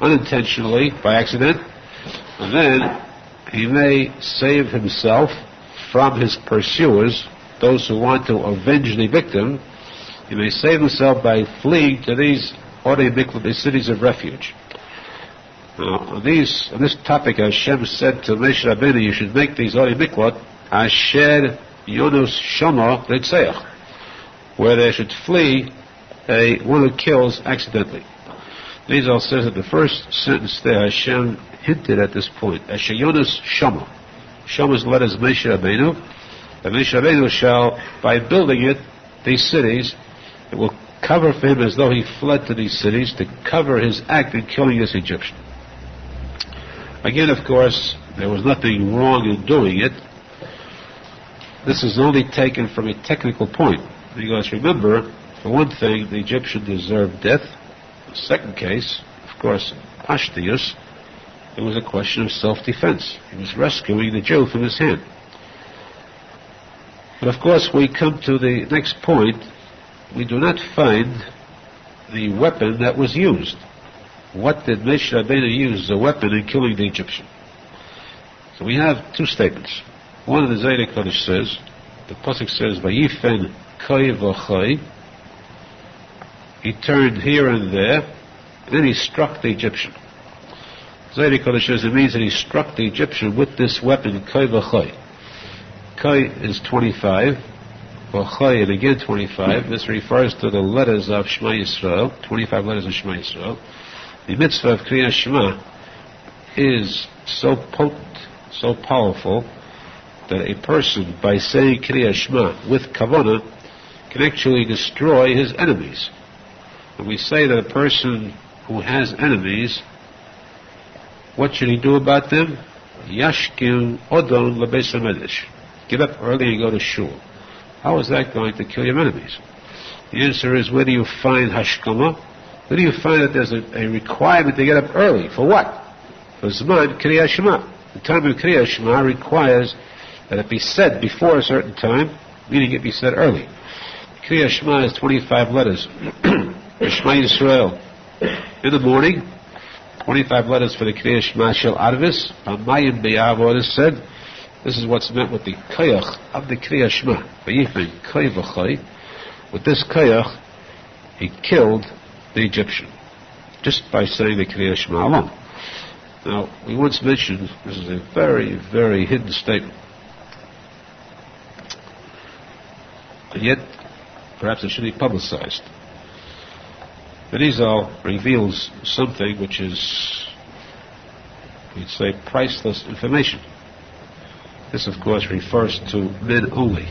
unintentionally, by accident, then he may save himself from his pursuers, those who want to avenge the victim. He may save himself by fleeing to these Orei Miklot, the cities of refuge. Now, on this topic, Hashem said to Moshe Rabbeinu, you should make these Orei Miklot asher yonos shama leitzeach, where they should flee one who kills accidentally. Arizal says that the first sentence there, Hashem hinted at this point, asher yonos shama. Shama's letters Moshe Rabbeinu, and Moshe Rabbeinu shall, by building it, these cities, it will cover for him as though he fled to these cities, to cover his act in killing this Egyptian. Again, of course, there was nothing wrong in doing it. This is only taken from a technical point, because remember For one thing, the Egyptian deserved death. The second case, of course, Pashtius, it was a question of self-defense. He was rescuing the Jew from his hand. But of course, we come to the next point. We do not find the weapon that was used. What did Moshe Rabbeinu use as a weapon in killing the Egyptian? So we have two statements. One of the Zohar Kodesh says, the posek says, "Vayifen koi v'choi." He turned here and there, and then he struck the Egyptian. Zohar Kodesh says it means that he struck the Egyptian with this weapon, koi v'choi. Koi is 25, v'choi and again 25. This refers to the letters of Shema Yisrael, 25 letters of Shema Yisrael. The mitzvah of Kriyas Shema is so potent, so powerful, that a person, by saying Kriyas Shema with kavanah, can actually destroy his enemies. And we say that a person who has enemies, what should he do about them? Yashkim odon lebeis hamedrash. Get up early and go to shul. How is that going to kill your enemies? The answer is, where do you find hashkama? Where do you find that there's a requirement to get up early? For what? For Zman Kriyas Shema. The time of Kriyas Shema requires that it be said before a certain time, meaning it be said early. Kriyas Shema is 25 letters. Shema Yisrael in the morning, 25 letters for the Kriyas Shema Shel Arvis. Amayim B'Yavod is said. This is what's meant with the koyach of the Kriyas Shema. V'yifin koi v'choi. With this koyach, he killed the Egyptian, just by saying the Kriyas Shema alone. Now, we once mentioned, this is a very, very hidden statement. And yet, perhaps it should be publicized. Arizal reveals something which is, we'd say, priceless information. This, of course, refers to men only.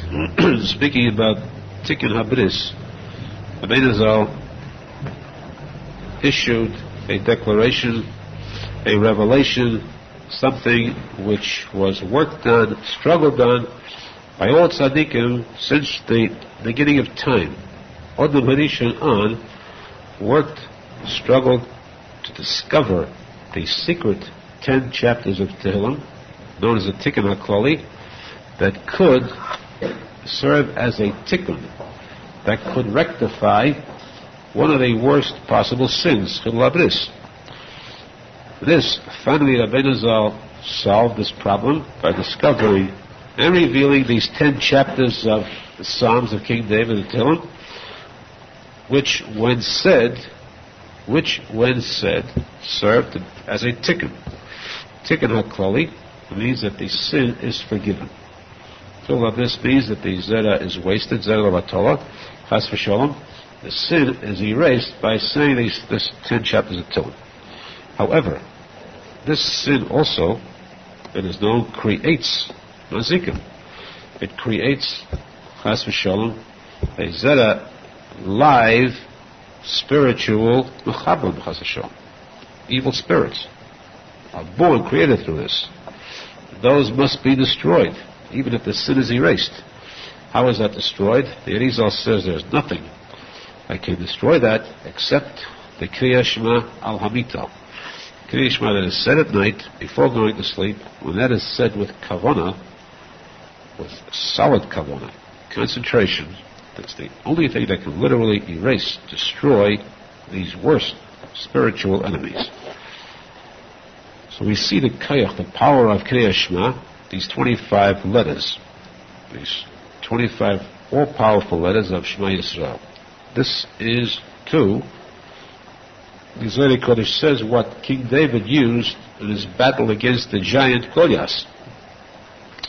Speaking about Tikkun Habris, Arizal issued a declaration, a revelation, something which was worked on, struggled on by all tzaddikim since the beginning of time. Odom Harishon on, worked, struggled to discover the secret 10 chapters of Tehillim, known as the Tikkun HaKlali, that could serve as a tikkun, that could rectify one of the worst possible sins, Chilul Habris. This, finally, Rabbeinu Zal solved this problem by discovering and revealing these 10 chapters of the Psalms of King David and Tehillim, which, when said, served as a tikkun. Tikkun HaKlali means that the sin is forgiven. Chilul Habris means that the zera is wasted, zera l'vatala, chas v'sholom. The sin is erased by saying this 10 chapters of Tehillim. However, this sin also, it is known, creates mazikim. It creates, chas v'sholom, a zera, live, spiritual, mechabim, chas v'sholom. Evil spirits are born, created through this. Those must be destroyed, even if the sin is erased. How is that destroyed? The Arizal says there's nothing I can destroy that except the Kriyas Shema al Hamital. Kriyas Shema that is said at night before going to sleep. When that is said with kavanah, with solid kavanah, concentration, that's the only thing that can literally erase, destroy these worst spiritual enemies. So we see the kayach, the power of Kriyas Shema, these 25 letters, these 25 all-powerful letters of Shema Yisrael. This is, too, the Zohar Kodesh says what King David used in his battle against the giant Goliath.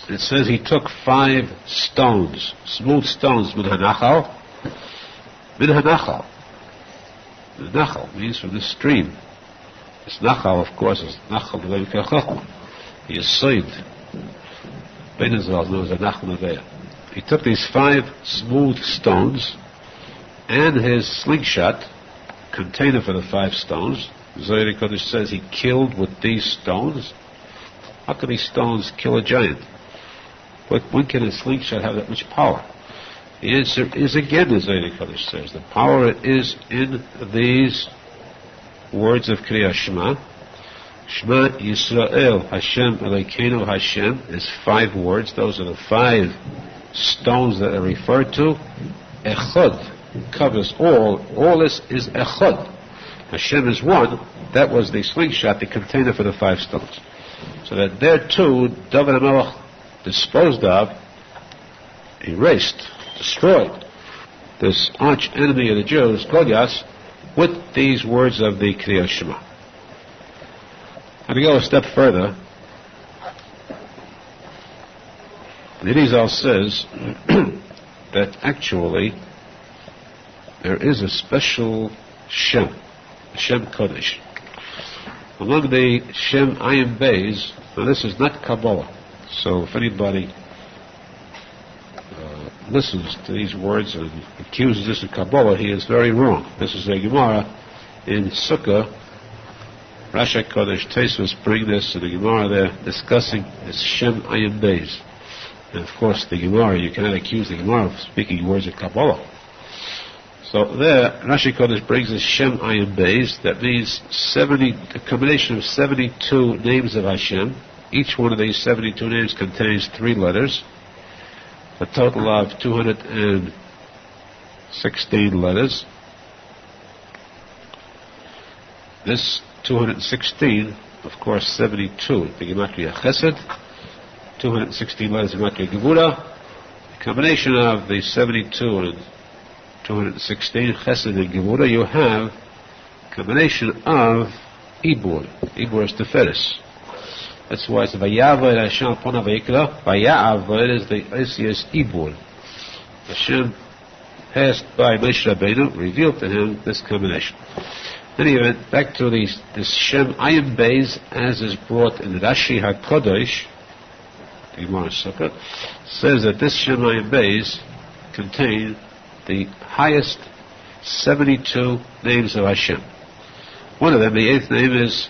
It says he took 5 stones, smooth stones, min hanachal. Min hanachal. Nachal means from the stream. This nachal, of course, is nachal v'levikah chachma. He is saved. Ben Israel knows a nachal neveah. He took these 5 smooth stones and his slingshot, container for the 5 stones. Zohar Kodesh says he killed with these stones. How can these stones kill a giant? When can a slingshot have that much power? The answer is again, as Zohar Kodesh says, the power is in these words of Kriyat Shema. Shema Yisrael, Hashem Elokeinu Hashem is 5 words. Those are the 5 stones that are referred to. Echad covers all. All this is Echad. Hashem is one. That was the slingshot, the container for the 5 stones. So that there too, David HaMelech disposed of, erased, destroyed this arch enemy of the Jews, Goliath, with these words of the Kriyat Shema. And to go a step further, the Arizal says that actually there is a special Shem, Shem Kodesh. Among the Shem Ayin Beis, now this is not Kabbalah, so if anybody listens to these words and accuses this of Kabbalah, he is very wrong. This is a Gemara in Sukkah. Rashi Kodesh Tesus bring this in the Gemara there, discussing this Shem Ayin Beis. And of course the Gemara, you cannot accuse the Gemara of speaking words of Kabbalah. So there, Rashi Kodesh brings this Shem Ayin Beis, that means a combination of 72 names of Hashem. Each one of these 72 names contains 3 letters, a total of 216 letters. This 216, of course 72, the Gematria Chesed, 216 letters in Gematria Gevura. The combination of the 72 and 216, Chesed and Gevura, you have a combination of Ibur. Ibur is Teferis. That's why it's Vayavod Hashem Pona Vayikra. Vayavod is the Isias Ibur. Hashem passed by Moshe Rabbeinu, revealed to him this combination. In any event, back to this Shem Ayin Beis, as is brought in Rashi HaKodesh, the Gemara Sukkah, says that this Shem Ayin Beis contains the highest 72 names of Hashem. One of them, the 8th name, is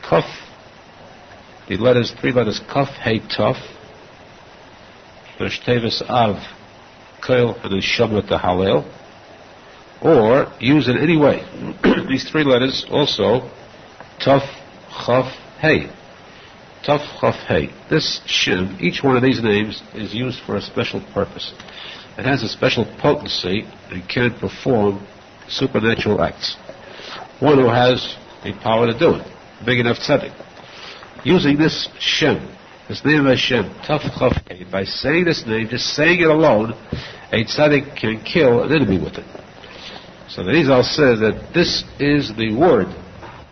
Kaf. The letters, 3 letters, Kaf, Hey, Tov. There's Tevis Av, Koil, and Neshama to Halel. Or use in any way. These 3 letters also, Tov, Chaf, Hey. Tov, Chaf, Hey. This Shem, each one of these names is used for a special purpose. It has a special potency and can perform supernatural acts. One who has the power to do it, big enough tzadik. Using this Shem, this name of Hashem, Tov, Chaf, Hey, by saying this name, just saying it alone, a tzadik can kill an enemy with it. So the Arizal says that this is the word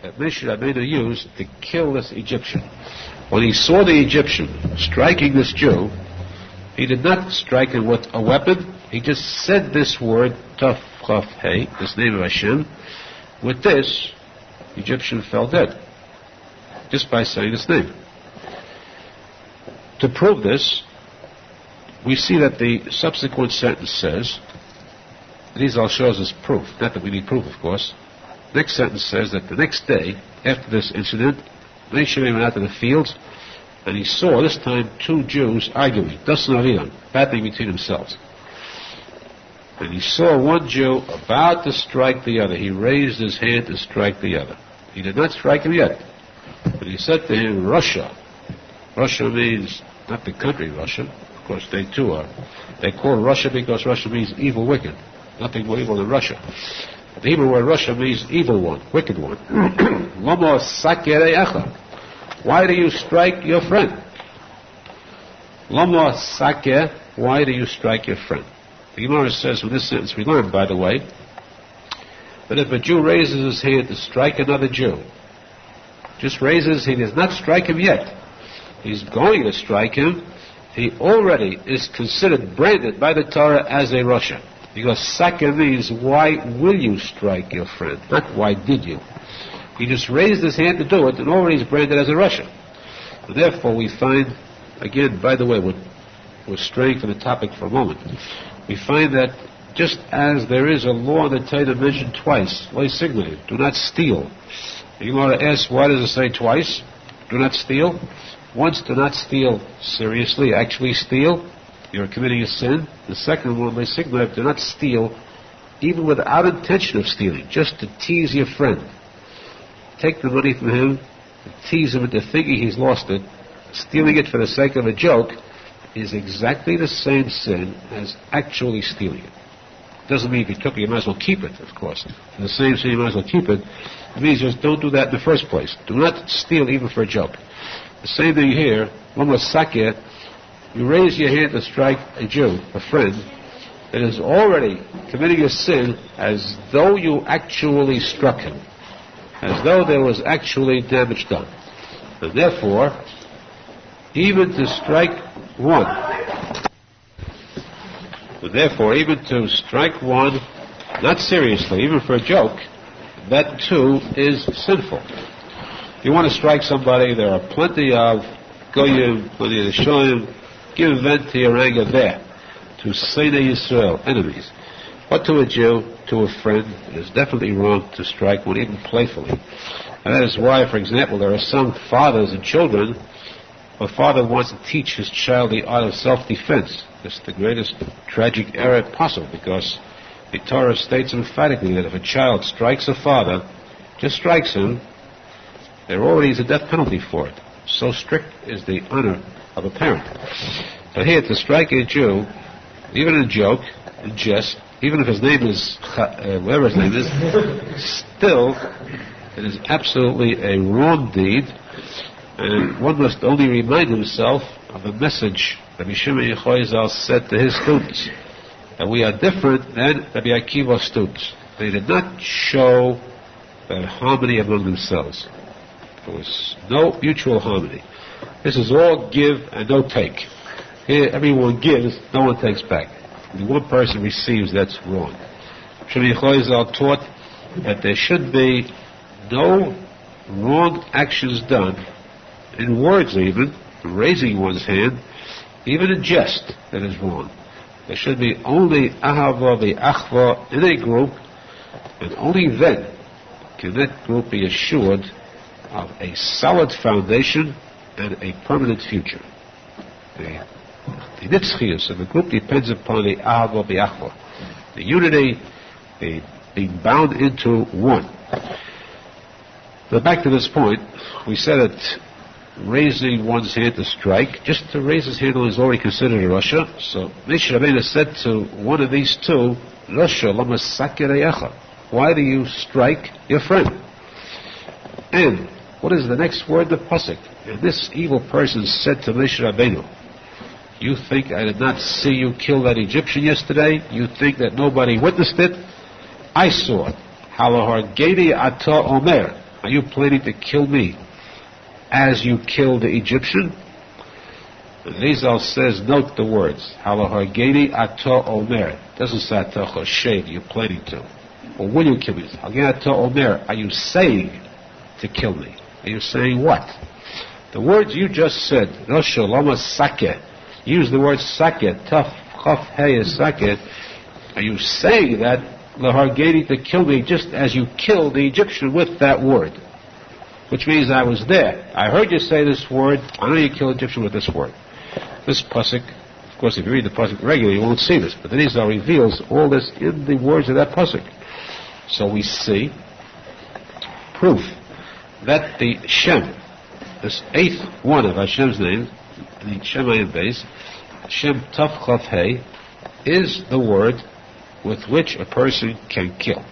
that Moshe Rabbeinu used to kill this Egyptian. When he saw the Egyptian striking this Jew, he did not strike him with a weapon. He just said this word, Taf Chaf Hey, this name of Hashem. With this, the Egyptian fell dead, just by saying this name. To prove this, we see that the subsequent sentence says, Arizal shows us proof, not that we need proof, of course. Next sentence says that the next day, after this incident, Moshe went out to the fields, and he saw this time 2 Jews arguing, battling between themselves. And he saw one Jew about to strike the other. He raised his hand to strike the other. He did not strike him yet. But he said to him, Russia. Russia means not the country Russia. Of course, they too are. They call Russia because Russia means evil, wicked. Nothing more evil than Russia. The Hebrew word Russia means evil one, wicked one. Lomo sakere echa. Why do you strike your friend? Lomo sakeh. Why do you strike your friend? The Gemara says from this sentence we learn, by the way, that if a Jew raises his hand to strike another Jew, just raises, he does not strike him yet. He's going to strike him. He already is considered branded by the Torah as a Russia. Because sakeh means, why will you strike your friend? Not why did you. He just raised his hand to do it, and already he's branded as a Russia. And therefore we find, again, by the way, we're straying from the topic for a moment. We find that just as there is a law in the Torah mentioned twice, do not steal. The Gemara asks, why does it say twice? Do not steal. Once, do not steal seriously, actually steal. you're committing a sin. The second one, do not steal, even without intention of stealing, just to tease your friend. Take the money from him, tease him into thinking he's lost it. Stealing it for the sake of a joke is exactly the same sin as actually stealing it. Doesn't mean if you took it, you might as well keep it, of course. The same sin, you might as well keep it. It means just don't do that in the first place. Do not steal even for a joke. The same thing here, one was sakir. You raise your hand to strike a Jew, a friend, that is already committing a sin as though you actually struck him, as though there was actually damage done. And therefore, even to strike one, not seriously, even for a joke, that too is sinful. If you want to strike somebody, there are plenty of goyim, plenty of shoyim. Give vent to your anger there, to Seder Yisrael, enemies. But to a Jew, to a friend, it is definitely wrong to strike one, even playfully. And that is why, for example, there are some fathers and children, a father wants to teach his child the art of self-defense. It's the greatest tragic error possible, because the Torah states emphatically that if a child strikes a father, just strikes him, there already is a death penalty for it. So strict is the honor of a parent. So here, to strike a Jew, even in a joke, in jest, even if his name is, whatever his name is, still, it is absolutely a wrong deed, and one must only remind himself of the message that Arizal said to his students, that we are different than Rabbi Akiva's students. They did not show that harmony among themselves. There was no mutual harmony. This is all give and no take. Here, everyone gives, no one takes back. When one person receives, that's wrong. Rabbi Arizal taught that there should be no wrong actions done, in words even, raising one's hand, even in jest, that is wrong. There should be only ahava v'achva in a group, and only then can that group be assured of a solid foundation and a permanent future. The nitzchius of the group depends upon the ahava v'achva, the unity, the being bound into one. But back to this point, we said that raising one's hand to strike, just to raise his hand is already considered a rasha. So Moshe Rabbeinu said to one of these two, rasha lama sakir echa, why do you strike your friend? And what is the next word? The posek. And this evil person said to Moshe Rabbeinu, you think I did not see you kill that Egyptian yesterday? You think that nobody witnessed it? I saw it. Halahar gedi ata omer, are you planning to kill me as you killed the Egyptian? And Arizal says, note the words, Halahar gedi ata omer. Doesn't say ata choshev, you're planning to. Or will you kill me? Halahar ata omer, are you saying to kill me? Are you saying what? The words you just said, Rosha lama sakeh, use the word sakeh, taf chaf hey is sakeh. Are you saying that lahar gedi to kill me just as you killed the Egyptian with that word? Which means I was there. I heard you say this word. I know you killed Egyptian with this word. This posek, of course, if you read the posek regularly, you won't see this. But the Arizal reveals all this in the words of that posek. So we see proof that the Shem, this eighth one of Hashem's names, the Shemayim base, Shem Taf Chaf Hey, is the word with which a person can kill.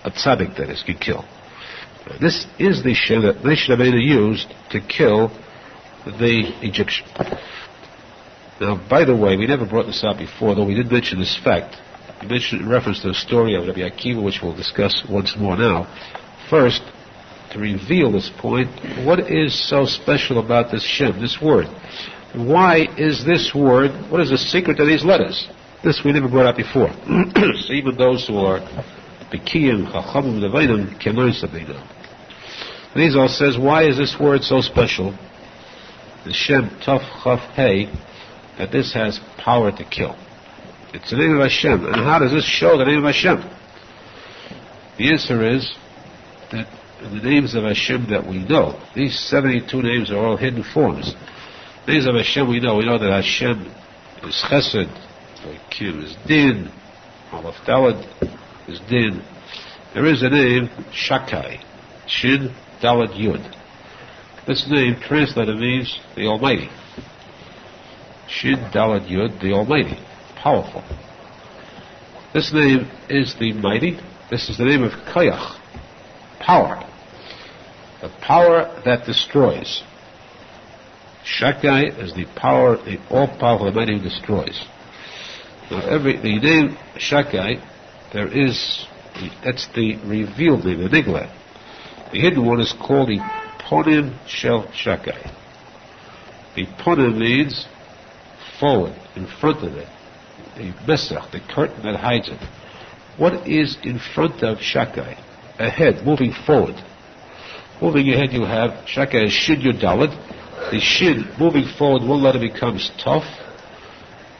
A tzadik, that is, can kill. This is the Shem that Moshe Rabbeinu used to kill the Egyptian. Now, by the way, we never brought this out before, though we did mention this fact. We mentioned in reference to the story of Rabbi Akiva, which we'll discuss once more now. First, to reveal this point, what is so special about this Shem, this word? Why is this word, what is the secret of these letters? This we never brought out before. So even those who are Bekiyim, Chachamim, Levainim can learn something now. And Arizal says, why is this word so special? The Shem Taf Chaf Hey, that this has power to kill. It's the name of Hashem. And how does this show the name of Hashem? The answer is that the names of Hashem that we know, these 72 names are all hidden forms. The names of Hashem we know that Hashem is chesed, kim is din, aleph dalad is din. There is a name, Shakai, Shin Dalad Yud. This name translated means the Almighty. Shin Dalad Yud, the Almighty, powerful. This name is the mighty. This is the name of Koyach, power. The power that destroys. Shakai is the power, the all-powerful Almighty who destroys. Now, the name Shakai, that's the revealed name, the nigla. The hidden one is called the Ponim Shel Shakai. The Ponim means forward, in front of it. The Mesach, the curtain that hides it. What is in front of Shakai? Ahead, moving forward. Moving ahead you have, Shakai is Shin Yud Dalad. The Shin, moving forward, one letter becomes Tov.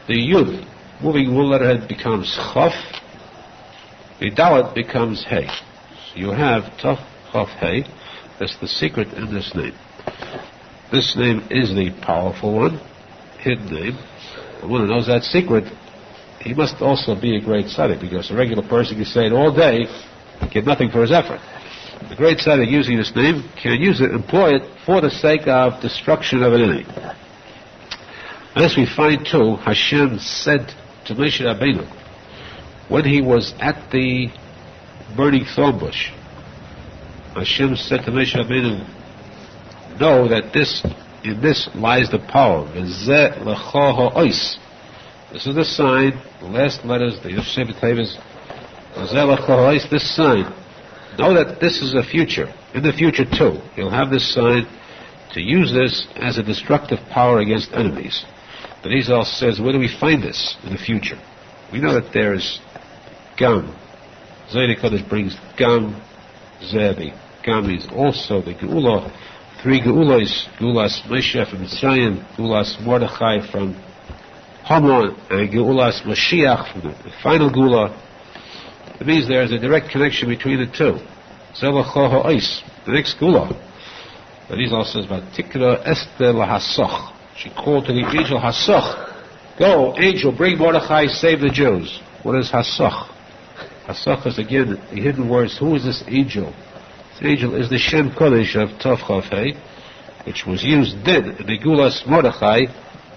The Yud, moving one letter ahead, becomes Chaf. The Dalad becomes Hey. So you have Tov, Chaf, Hey. That's the secret in this name. This name is the powerful one, hidden name. The one who knows that secret, he must also be a great tzadik, because a regular person can say it all day, get nothing for his effort. The great tzaddik using this name can use it, employ it for the sake of destruction of an enemy. And this we find too, Hashem said to Moshe Rabbeinu, when he was at the burning thorn bush, Hashem said to Moshe Rabbeinu, know that in this lies the power. V'zeh lecha ha'ois. This is the sign, the last letters, the Yosef Tavis, v'zeh lecha ha'ois, this sign. Know that this is a future. In the future too, you'll have this sign to use this as a destructive power against enemies. The Arizal says, where do we find this in the future? We know that there's Gam. Zohar Kodesh brings Gam Zebi. Gam means also the Geula. 3 Geulas. Geulas Moshe from Mitzrayim, Geulas Mordechai from Haman, and Geulas Mashiach from the final Geula. It means there is a direct connection between the two. Zelacho ha'is, the next Geula. But he also says about Tikra Esther lahasoch. She called to the angel Hasoch. Go, angel, bring Mordechai, save the Jews. What is Hasoch? Hasoch is again the hidden words. Who is this angel? This angel is the Shem Kodesh of Tov Chafei, which was used then in the Gulas Mordechai,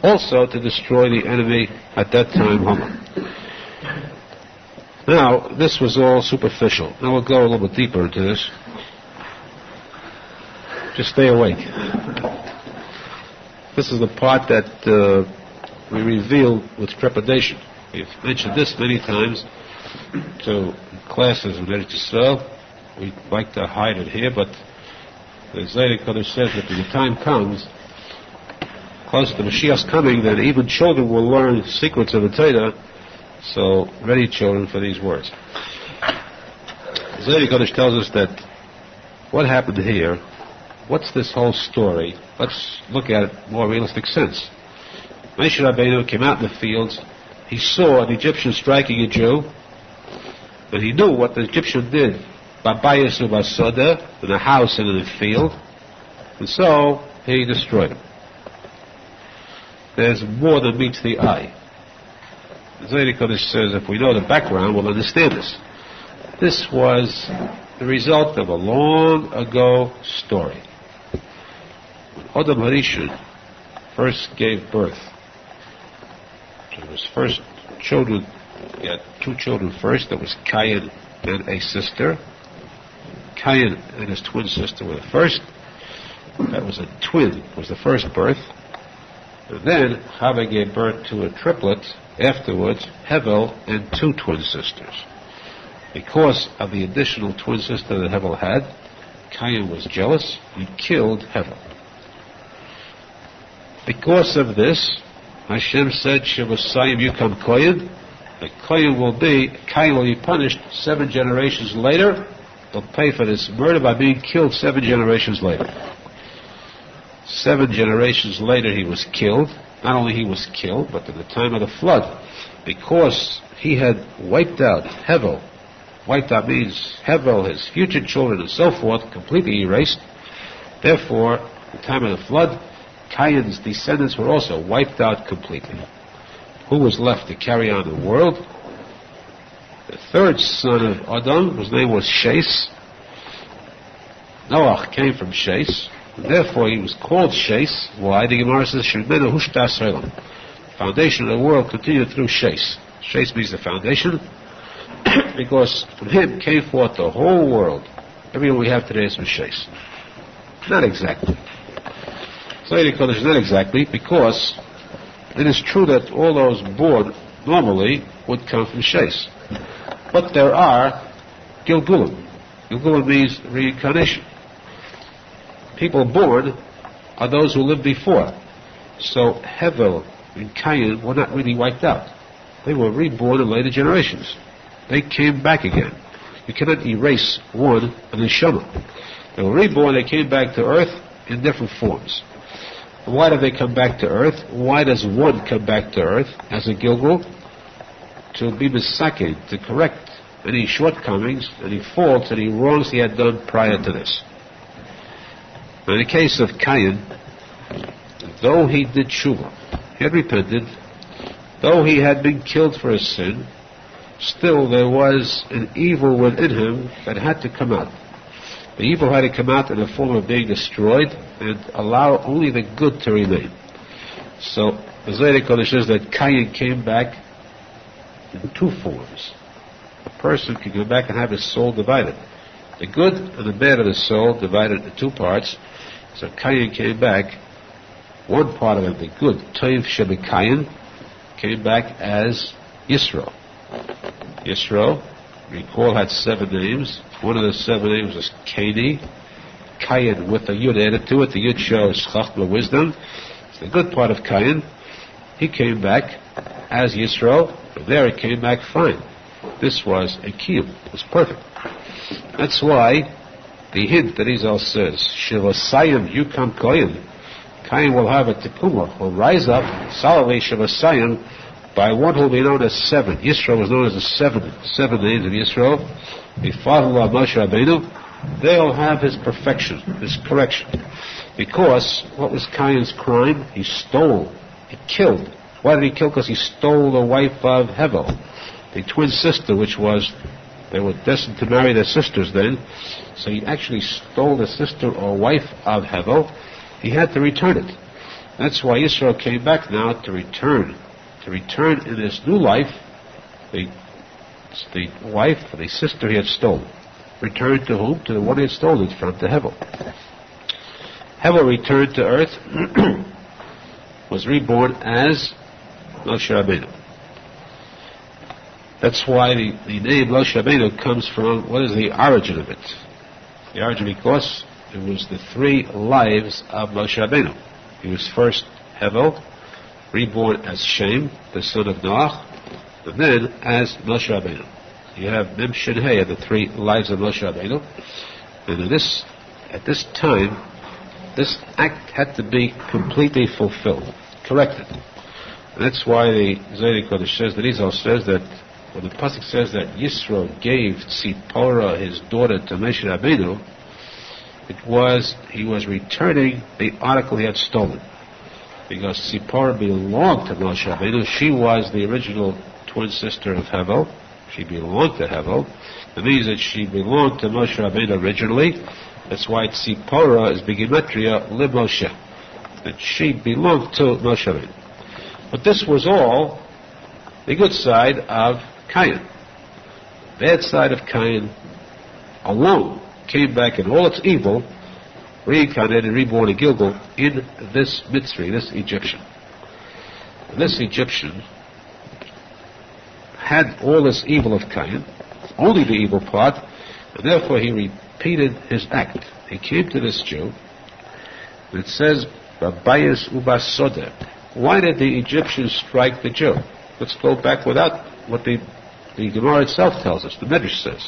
also to destroy the enemy at that time, Haman. Now, this was all superficial. Now we'll go a little bit deeper into this. Just stay awake. This is the part that we reveal with trepidation. We've mentioned this many times to classes in Eretz Yisrael. We'd like to hide it here, but the Zohar Kodesh says that when the time comes, close to Mashiach's coming, that even children will learn secrets of the Torah. So, ready, children, for these words. The Zohar Kodesh tells us that what happened here, what's this whole story? Let's look at it in a more realistic sense. Moshe Rabbeinu came out in the fields. He saw an Egyptian striking a Jew, and he knew what the Egyptian did. Babayas u'basoda, in a house and in a field, and so he destroyed him. There's more than meets the eye. The Zohar Kodesh says if we know the background, we'll understand this. This was the result of a long ago story. When Adam Harishon first gave birth to his first children, he had 2 children first. There was Cain and a sister. Cain and his twin sister were the first. That was a twin, was the first birth. And then Chava gave birth to a triplet. Afterwards, Hevel and 2 twin sisters. Because of the additional twin sister that Hevel had, Cain was jealous. He killed Hevel. Because of this, Hashem said, Shevasayim Yukam Koyin. The Koyin will be, Cain will be punished 7 generations later. He'll pay for this murder by being killed 7 generations later. 7 generations later he was killed. Not only he was killed, but at the time of the flood, because he had wiped out Hevel. Wiped out means Hevel, his future children and so forth, completely erased. Therefore, at the time of the flood, Cain's descendants were also wiped out completely. who was left to carry on the world? The third son of Adam, whose name was Shes. Noah came from Shes. Therefore, he was called Shes. Why? The Gemara says, "Shemenu hushtas olam." The foundation of the world continued through Shes. Shes means the foundation, because from him came forth the whole world. Everything we have today is from Shes. Not exactly. Not exactly, because it is true that all those born normally would come from Shes. But there are Gilgulim. Gilgulim means reincarnation. People born are those who lived before. So Hevel and Cain were not really wiped out. They were reborn in later generations. They came back again. You cannot erase one and then Shema. They were reborn, they came back to earth in different forms. Why do they come back to earth? Why does one come back to earth as a Gilgul? To be misaken, to correct any shortcomings, any faults, any wrongs he had done prior to this. In the case of Cain, though he did Teshuva, he had repented, though he had been killed for his sin, still there was an evil within him that had to come out. The evil had to come out in the form of being destroyed and allow only the good to remain. So the Zohar Kodesh says that Cain came back in two forms. A person can go back and have his soul divided. The good and the bad of the soul divided into two parts. So Cain came back, one part of it, the good, Toiv Shebe Cain, came back as Yisro. Yisro, recall, had 7 names. One of the 7 names was Caini. Cain with a Yud added to it. The Yud shows Chachma, wisdom. It's the good part of Cain. He came back as Yisro. From there it came back fine. This was a kiruv. It was perfect. That's why the hint that Arizal says, Shivasayim Yukam Koyin, Cain will have a Tikunah, will rise up solidly Shivasayim by one who will be known as 7. Yisro was known as the 7 names of Yisro. The father-in-law of Moshe Rabbeinu, they'll have his perfection, his correction. Because what was Cain's crime? He stole, he killed. Why did he kill? Because he stole the wife of Hevel, the twin sister, which was, they were destined to marry their sisters then. So he actually stole the sister or wife of Hevel. He had to return it. That's why Israel came back now to return in this new life the wife, the sister he had stolen. Returned to whom? To the one he had stolen it from, to Hevel. Hevel returned to earth, was reborn as Moshe Rabbeinu. That's why the name Moshe Rabbeinu comes from, what is the origin of it? The origin, because it was the 3 lives of Moshe Rabbeinu. He was first Hevel, reborn as Shem, the son of Noach, and then as Moshe Rabbeinu. You have Mem Shin Hei, the 3 lives of Moshe Rabbeinu, and at this time, this act had to be completely fulfilled, corrected. And that's why the Zohar Kodesh says, that Arizal says that when the posek says that Yisro gave Tzipora, his daughter, to Moshe Rabbeinu, he was returning the article he had stolen. Because Tzipora belonged to Moshe Rabbeinu. She was the original twin sister of Hevel. She belonged to Hevel. It means that she belonged to Moshe Rabbeinu originally. That's why Tzipora is Begematria Li Moshe. That she belonged to Moshe Rabbeinu. But this was all the good side of Cain. The bad side of Cain alone came back in all its evil, reincarnated, reborn in Gilgal, in this Mitzri, this Egyptian. And this Egyptian had all this evil of Cain, only the evil part, and therefore he repeated his act. He came to this Jew, and it says, Babayas Ubasode. Why did the Egyptians strike the Jew? Let's go back without what the Gemara itself tells us, the Medrash says.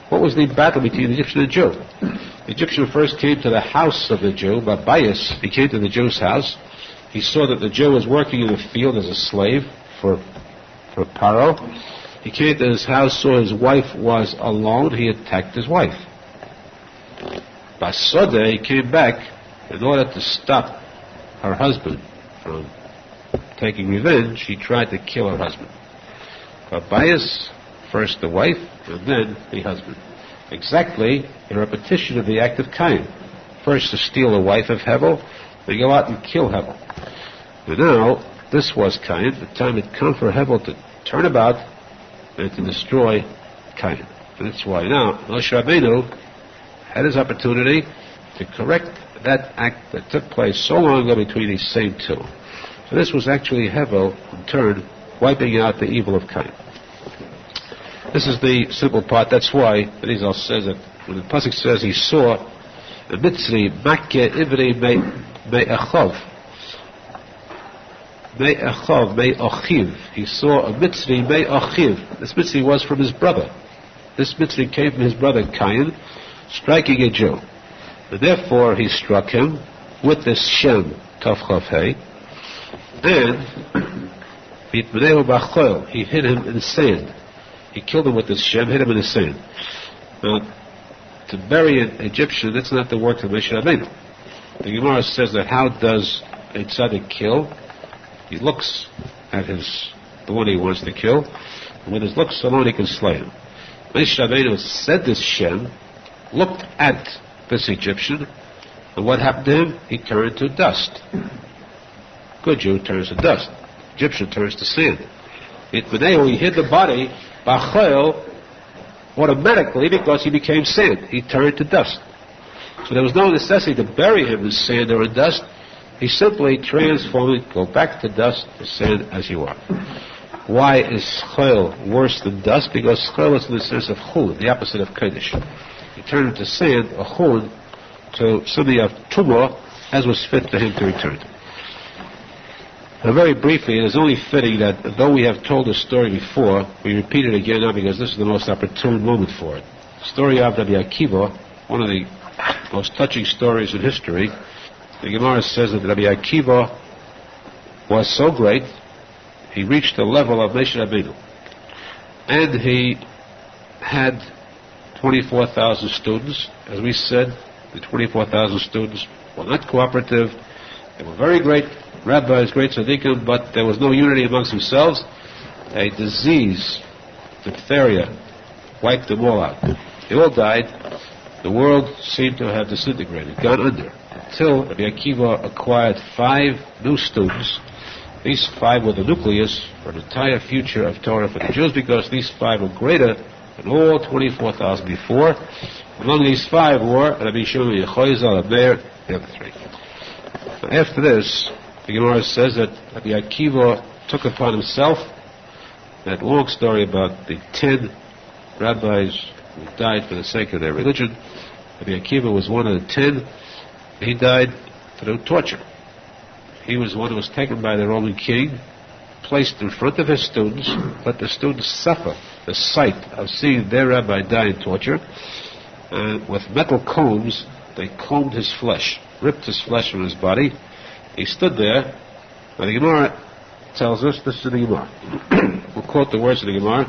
What was the battle between the Egyptian and the Jew? The Egyptian first came to the house of the Jew, Babayas. He came to the Jew's house. He saw that the Jew was working in the field as a slave for Paro. He came to his house, saw his wife was alone. He attacked his wife. Basode, he came back in order to stop her husband from taking revenge, she tried to kill her husband. Bias, first the wife, and then the husband. Exactly a repetition of the act of Cain. First to steal the wife of Hevel, then go out and kill Hevel. And now, this was Cain. The time had come for Hevel to turn about and to destroy Cain. And that's why now Moshe Rabbeinu had his opportunity to correct that act that took place so long ago between these same two. So this was actually Hevel, in turn, wiping out the evil of Cain. This is the simple part. That's why Arizal says that when the posek says he saw a mitzri makke ivri me'achov, he saw a mitzri me'achiv. This mitzri was from his brother. This mitzri came from his brother Cain, striking a Jew. And therefore he struck him with this Shem, Tavchav Hey, and he hit him in the sand. He killed him with this Shem, hit him in the sand. Now, to bury an Egyptian, that's not the work of Moshe Rabbeinu. The Gemara says that how does a tzadik kill? He looks at the one he wants to kill, and with his looks alone he can slay him. Moshe Rabbeinu said this Shem, looked at this Egyptian, and what happened to him? He turned to dust. Good Jew turns to dust. Egyptian turns to sand. He hid the body, Bachel, automatically, because he became sand. He turned to dust. So there was no necessity to bury him in sand or in dust. He simply transformed it, go back to dust, to sand as you are. Why is Chol worse than dust? Because Chol is in the sense of Chul, the opposite of Kodesh. He turned into sand, a Chul, to something of Tumah, as was fit to him to return. Now, very briefly, it is only fitting that though we have told the story before, we repeat it again now because this is the most opportune moment for it. The story of Rabbi Akiva, one of the most touching stories in history. The Gemara says that Rabbi Akiva was so great, he reached the level of Moshe Rabbeinu. And he had 24,000 students. As we said, the 24,000 students were not cooperative. They were very great rabbis, great tzaddikim, but there was no unity amongst themselves. A disease, diphtheria, wiped them all out. They all died. The world seemed to have disintegrated, gone under, until Rabbi Akiva acquired 5 new students. These 5 were the nucleus for the entire future of Torah for the Jews, because these 5 were greater than all 24,000 before. Among these 5 were Rabbi Shimon Yechoizal, Amer, the other 3. Now, after this, the Gemara says that Rabbi Akiva took upon himself that long story about the 10 rabbis who died for the sake of their religion. Rabbi Akiva was one of the 10. He died through torture. He was one who was taken by the Roman king, placed in front of his students, let the students suffer the sight of seeing their rabbi die in torture, and with metal combs they combed his flesh, ripped his flesh from his body. He stood there. Now the Gemara tells us, this is the Gemara. We'll quote the words of the Gemara.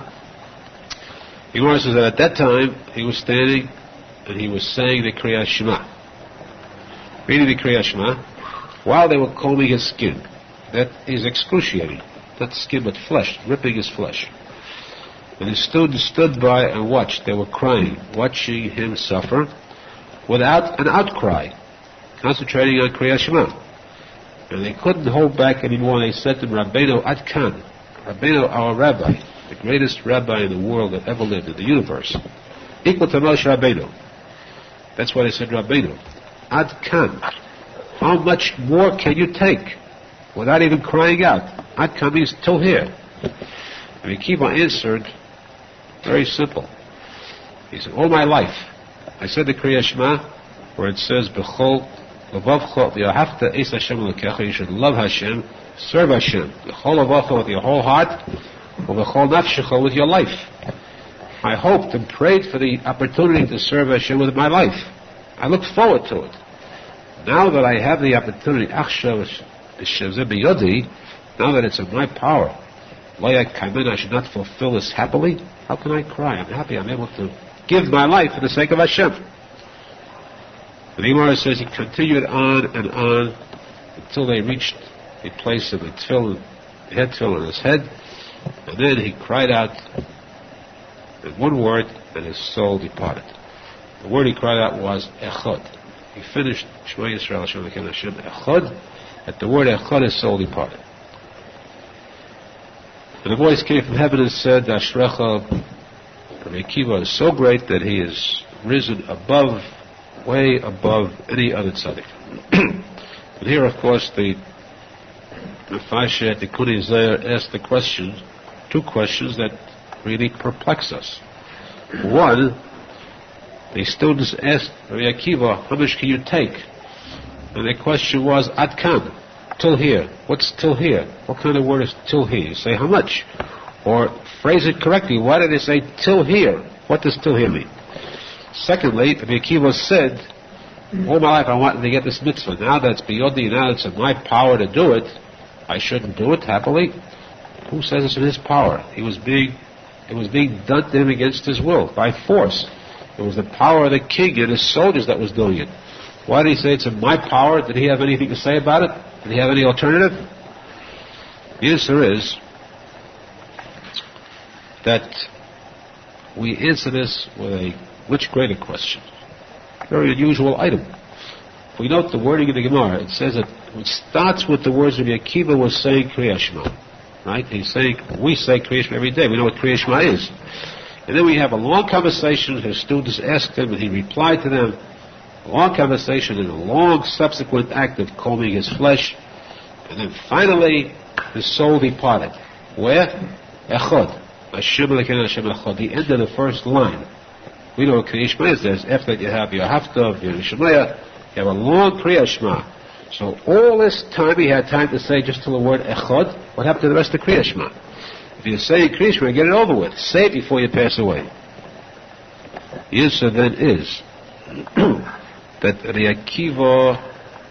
The Gemara says that at that time he was standing and he was saying the Kriyat Shema, reading the Kriyat Shema, while they were combing his skin. That is excruciating. Not skin but flesh, ripping his flesh. And his students stood by and watched. They were crying, watching him suffer without an outcry, concentrating on Kriyat Shema. And they couldn't hold back anymore. They said to him, Rabbeinu Ad Kan, Rabbeinu, our rabbi, the greatest rabbi in the world that ever lived in the universe, equal to Moshe Rabbeinu. That's why they said Rabbeinu Ad Kan. How much more can you take without even crying out? Ad Kan means till here. And Akiva answered, very simple. He said, all my life, I said the Kriyat Shema, where it says, B'chol Levavcha, you have to es Hashem l'kecha, you should love Hashem, serve Hashem, B'chol Levavcha with your whole heart, or B'chol Nafshecha with your life. I hoped and prayed for the opportunity to serve Hashem with my life. I looked forward to it. Now that I have the opportunity, now that it's in my power, I should not fulfill this happily. How can I cry? I'm happy I'm able to give my life for the sake of Hashem. The Gemara says he continued on and on until they reached a place of the tefillin He had tefillin on his head, and then he cried out in one word, and his soul departed. The word he cried out was Echad. He finished Shema Yisrael Hashem Elokeinu Hashem Echad. At the word Echad, his soul departed. And a voice came from heaven and said, Ashrecha, Rabbi Akiva is so great that he is risen above, way above any other tzadik. And here, of course, the Mepharshei at Tikuney Zohar asked the question, two questions that really perplex us. One, the students asked Rabbi Akiva, how much can you take? And the question was, Ad kan, till here. What's till here? What kind of word is till here? You say, how much? Or phrase it correctly, why did they say till here? What does till here mean? Secondly, Rabbi Akiva said, all my life I wanted to get this mitzvah. Now that it's beyond now that it's in my power to do it, I shouldn't do it happily. Who says it's in his power? It was being done to him against his will, by force. It was the power of the king and his soldiers that was doing it. Why did he say it's in my power? Did he have anything to say about it? Did he have any alternative? The answer is that we answer this with a much greater question. Very unusual item. If we note the wording of the Gemara, it says that it starts with the words Rabbi Akiva was saying Kriya Shema. Right? He's saying, we say Kriya Shema every day. We know what Kriya Shema is. And then we have a long conversation. His students asked him, and he replied to them. A long conversation and a long subsequent act of combing his flesh. And then finally, his soul departed. Where? Echad. Hashem Elokeinu Hashem Echad. The end of the first line. We know what Kriya Shema is. There's after that you have your Haftav, your Yerushalmi, you have a long Kriya Shema. So all this time he had time to say just till the word Echad. What happened to the rest of Kriya Shema? If you're saying Kriya Shema, get it over with. Say it before you pass away. The answer then is that Rabbi Akiva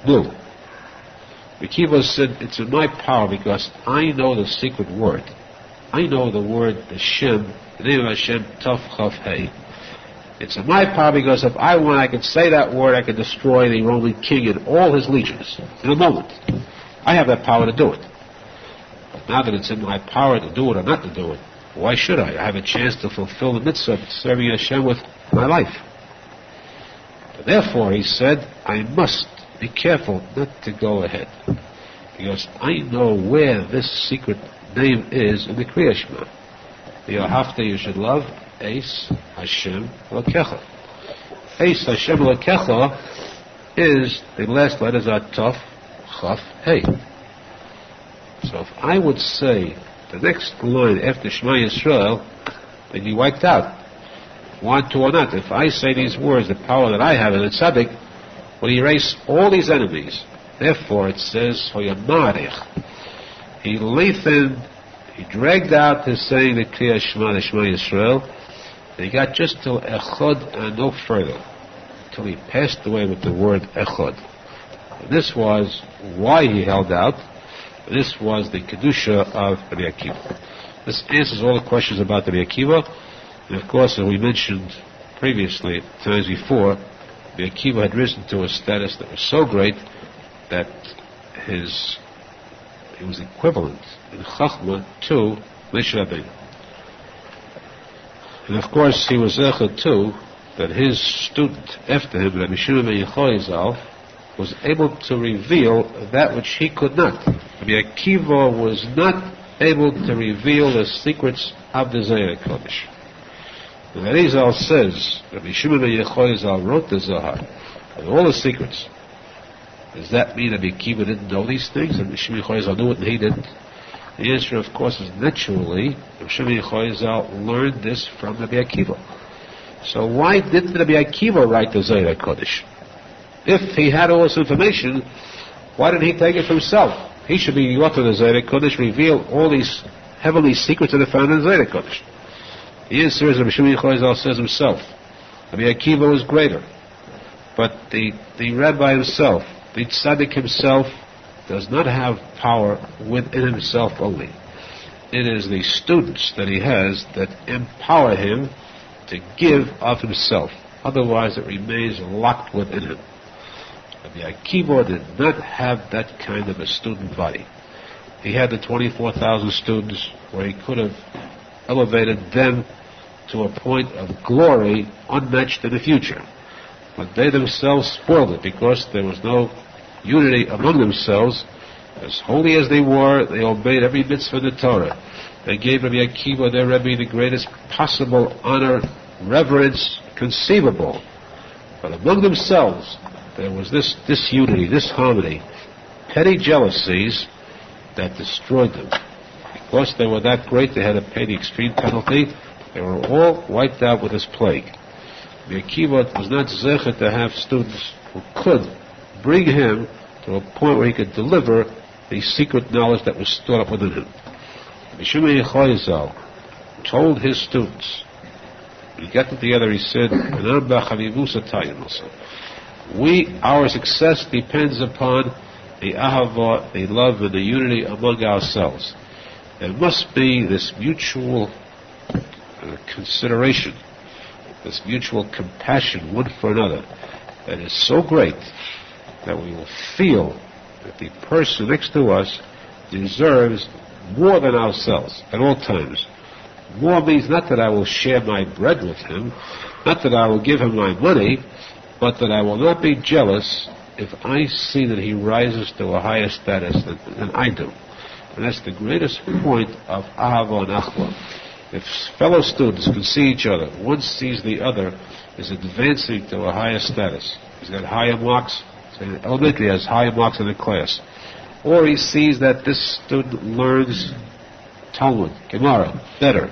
knew. Rabbi Akiva said, it's in my power because I know the secret word. I know the word Hashem, the name of Hashem, Tav Chav Hei. It's in my power because if I want, I can say that word, I can destroy the Roman king and all his legions in a moment. I have that power to do it. But now that it's in my power to do it or not to do it, why should I? I have a chance to fulfill the mitzvah of serving Hashem with my life. But therefore, he said, I must be careful not to go ahead. Because I know where this secret name is in the Kriya Shema. After you should love Eis Hashem Elokecha. Eis Hashem Elokecha is, the last letters are Tov, Chaf, Hey. So if I would say the next line after Shema Yisrael, then you wiped out. Want to or not. If I say these words, the power that I have in the tzadik will erase all these enemies. Therefore it says, for your marich. He lengthened, he dragged out his saying the Kriya Shema, the Shema Yisrael. He got just till Echad and no further, till he passed away with the word Echad. And this was why he held out. This was the Kedusha of Rabbi Akiva. This answers all the questions about Rabbi Akiva. And of course, as we mentioned previously, times before, Rabbi Akiva had risen to a status that was so great that he was equivalent in Chachma to Moshe Rabbeinu. And of course, he was echad too, that his student after him, Rabbi Shimon ben Arizal, was able to reveal that which he could not. Rabbi Akiva was not able to reveal the secrets of the Zohar Kodesh. And Arizal says, Rabbi Shimon ben Arizal wrote the Zohar, and all the secrets. Does that mean Rabbi Akiva didn't know these things? Rabbi Shimon ben Arizal knew it and he didn't? The answer, of course, is naturally, Rabbi Shimon ben Arizal learned this from Rabbi Akiva. So why didn't Rabbi Akiva write the Zohar Kodesh? If he had all this information, why didn't he take it for himself? He should be the author of the Zohar Kodesh, reveal all these heavenly secrets that are found in the Zohar Kodesh. The answer is, Rabbi Shimon ben Arizal says himself, Rabbi Akiva was greater. But the rabbi himself, the tzadik himself, does not have power within himself only. It is the students that he has that empower him to give of himself. Otherwise it remains locked within him. Rabbi Akiva did not have that kind of a student body. he had the 24,000 students where he could have elevated them to a point of glory unmatched in the future. But they themselves spoiled it because there was no unity among themselves. As holy as they were, they obeyed every mitzvah of the Torah. They gave Rabbi Akiva, their Rebbe, the greatest possible honor, reverence conceivable. But among themselves, there was this disunity, disharmony, petty jealousies that destroyed them. Because they were that great, they had to pay the extreme penalty. They were all wiped out with this plague. Rabbi Akiva was not zecher to have students who could bring him to a point where he could deliver the secret knowledge that was stored up within him. Tikuney Zohar told his students, when he got them together, he said, our success depends upon the ahava, the love, and the unity among ourselves. There must be this mutual consideration, this mutual compassion one for another that is so great that we will feel that the person next to us deserves more than ourselves at all times. More means not that I will share my bread with him, not that I will give him my money, but that I will not be jealous if I see that he rises to a higher status than I do. And that's the greatest point of ahava and achva. If fellow students can see each other, one sees the other is advancing to a higher status. He's got higher marks, in elementary has higher marks in the class. Or he sees that this student learns Talmud, Gemara, better.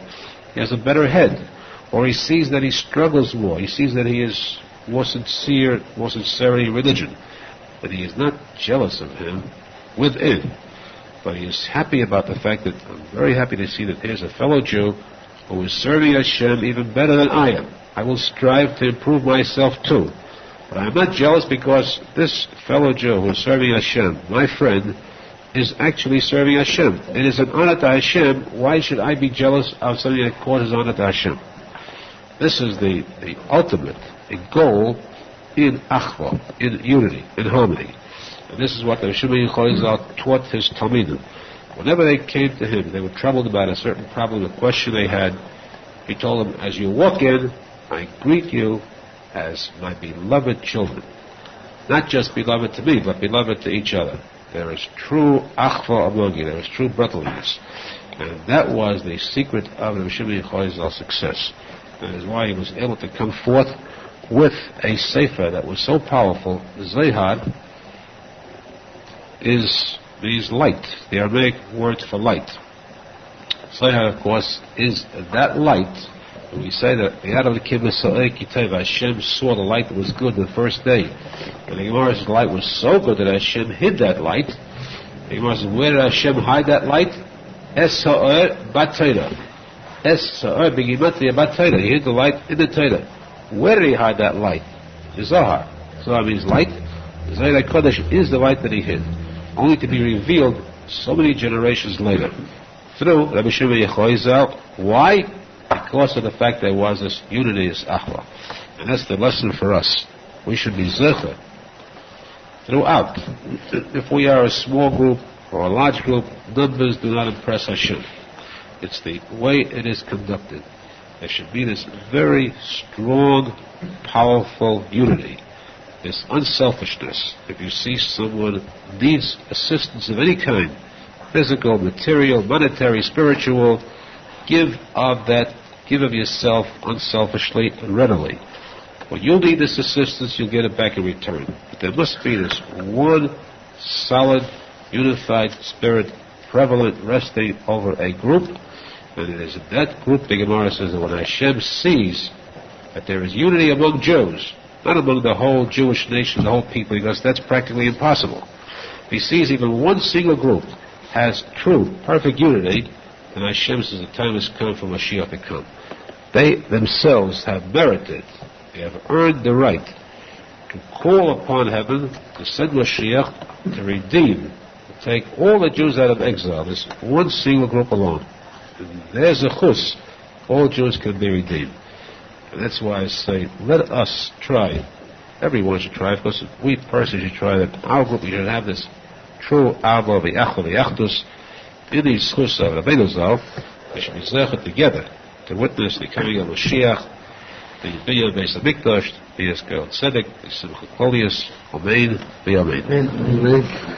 He has a better head. Or he sees that he struggles more. He sees that he is more sincerity in religion. But he is not jealous of him within. But he is happy about the fact that, I'm very happy to see that there's a fellow Jew who is serving Hashem even better than I am. I will strive to improve myself too. But I'm not jealous because this fellow Jew who is serving Hashem, my friend, is actually serving Hashem. It is an honor to Hashem. Why should I be jealous of something that causes honor to Hashem? This is the ultimate goal in achva, in unity, in harmony. And this is what the Tikuney Zohar taught his Talmidim. Whenever they came to him, they were troubled about a certain problem, a question they had. He told them, as you walk in, I greet you as my beloved children. Not just beloved to me, but beloved to each other. There is true achva among you. There is true brotherliness. And that was the secret of the Tikuney Zohar's success. That is why he was able to come forth with a sefer that was so powerful. Zohar means light, the Aramaic word for light. Zohar, of course, is that light. And we say that Hashem saw the light that was good the first day. And the Gemara says the light was so good that Hashem hid that light. The Gemara says, where did Hashem hide that light? Es ha'or bat Torah. Es ha'or b'gimatria bat Torah. He hid the light in the Torah. Where did he hide that light? The Zohar. Zohar means light. The Zohar Kodesh is the light that he hid, only to be revealed so many generations later through Rabbi Tikuney Zohar. Why? Because of the fact there was this unity, this achva. And that's the lesson for us. We should be zecher throughout. If we are a small group or a large group, numbers do not impress Hashem. It's the way it is conducted. There should be this very strong, powerful unity, this unselfishness. If you see someone needs assistance of any kind, physical, material, monetary, spiritual, give of that, give of yourself unselfishly and readily. When you need this assistance, you'll get it back in return. But there must be this one solid, unified spirit prevalent, resting over a group. And it is in that group, the Gemara says, that when Hashem sees that there is unity among Jews, not among the whole Jewish nation, the whole people, because that's practically impossible. If he sees even one single group has true, perfect unity, then Hashem says the time has come for Mashiach to come. They themselves have merited, they have earned the right to call upon heaven to send Mashiach to redeem, to take all the Jews out of exile, this one single group alone. And there's a chus, all Jews can be redeemed. And that's why I say, let us try. Everyone should try, because we personally should try that our group, we should have this true ava, the achdus, in the schus of Rabbi Arizal, we should be zeichet together to witness the coming of Mashiach, the Biyah Beis HaMikdash, the Yisrael Tzedek, the Simcha Klolius, Amen, Amen.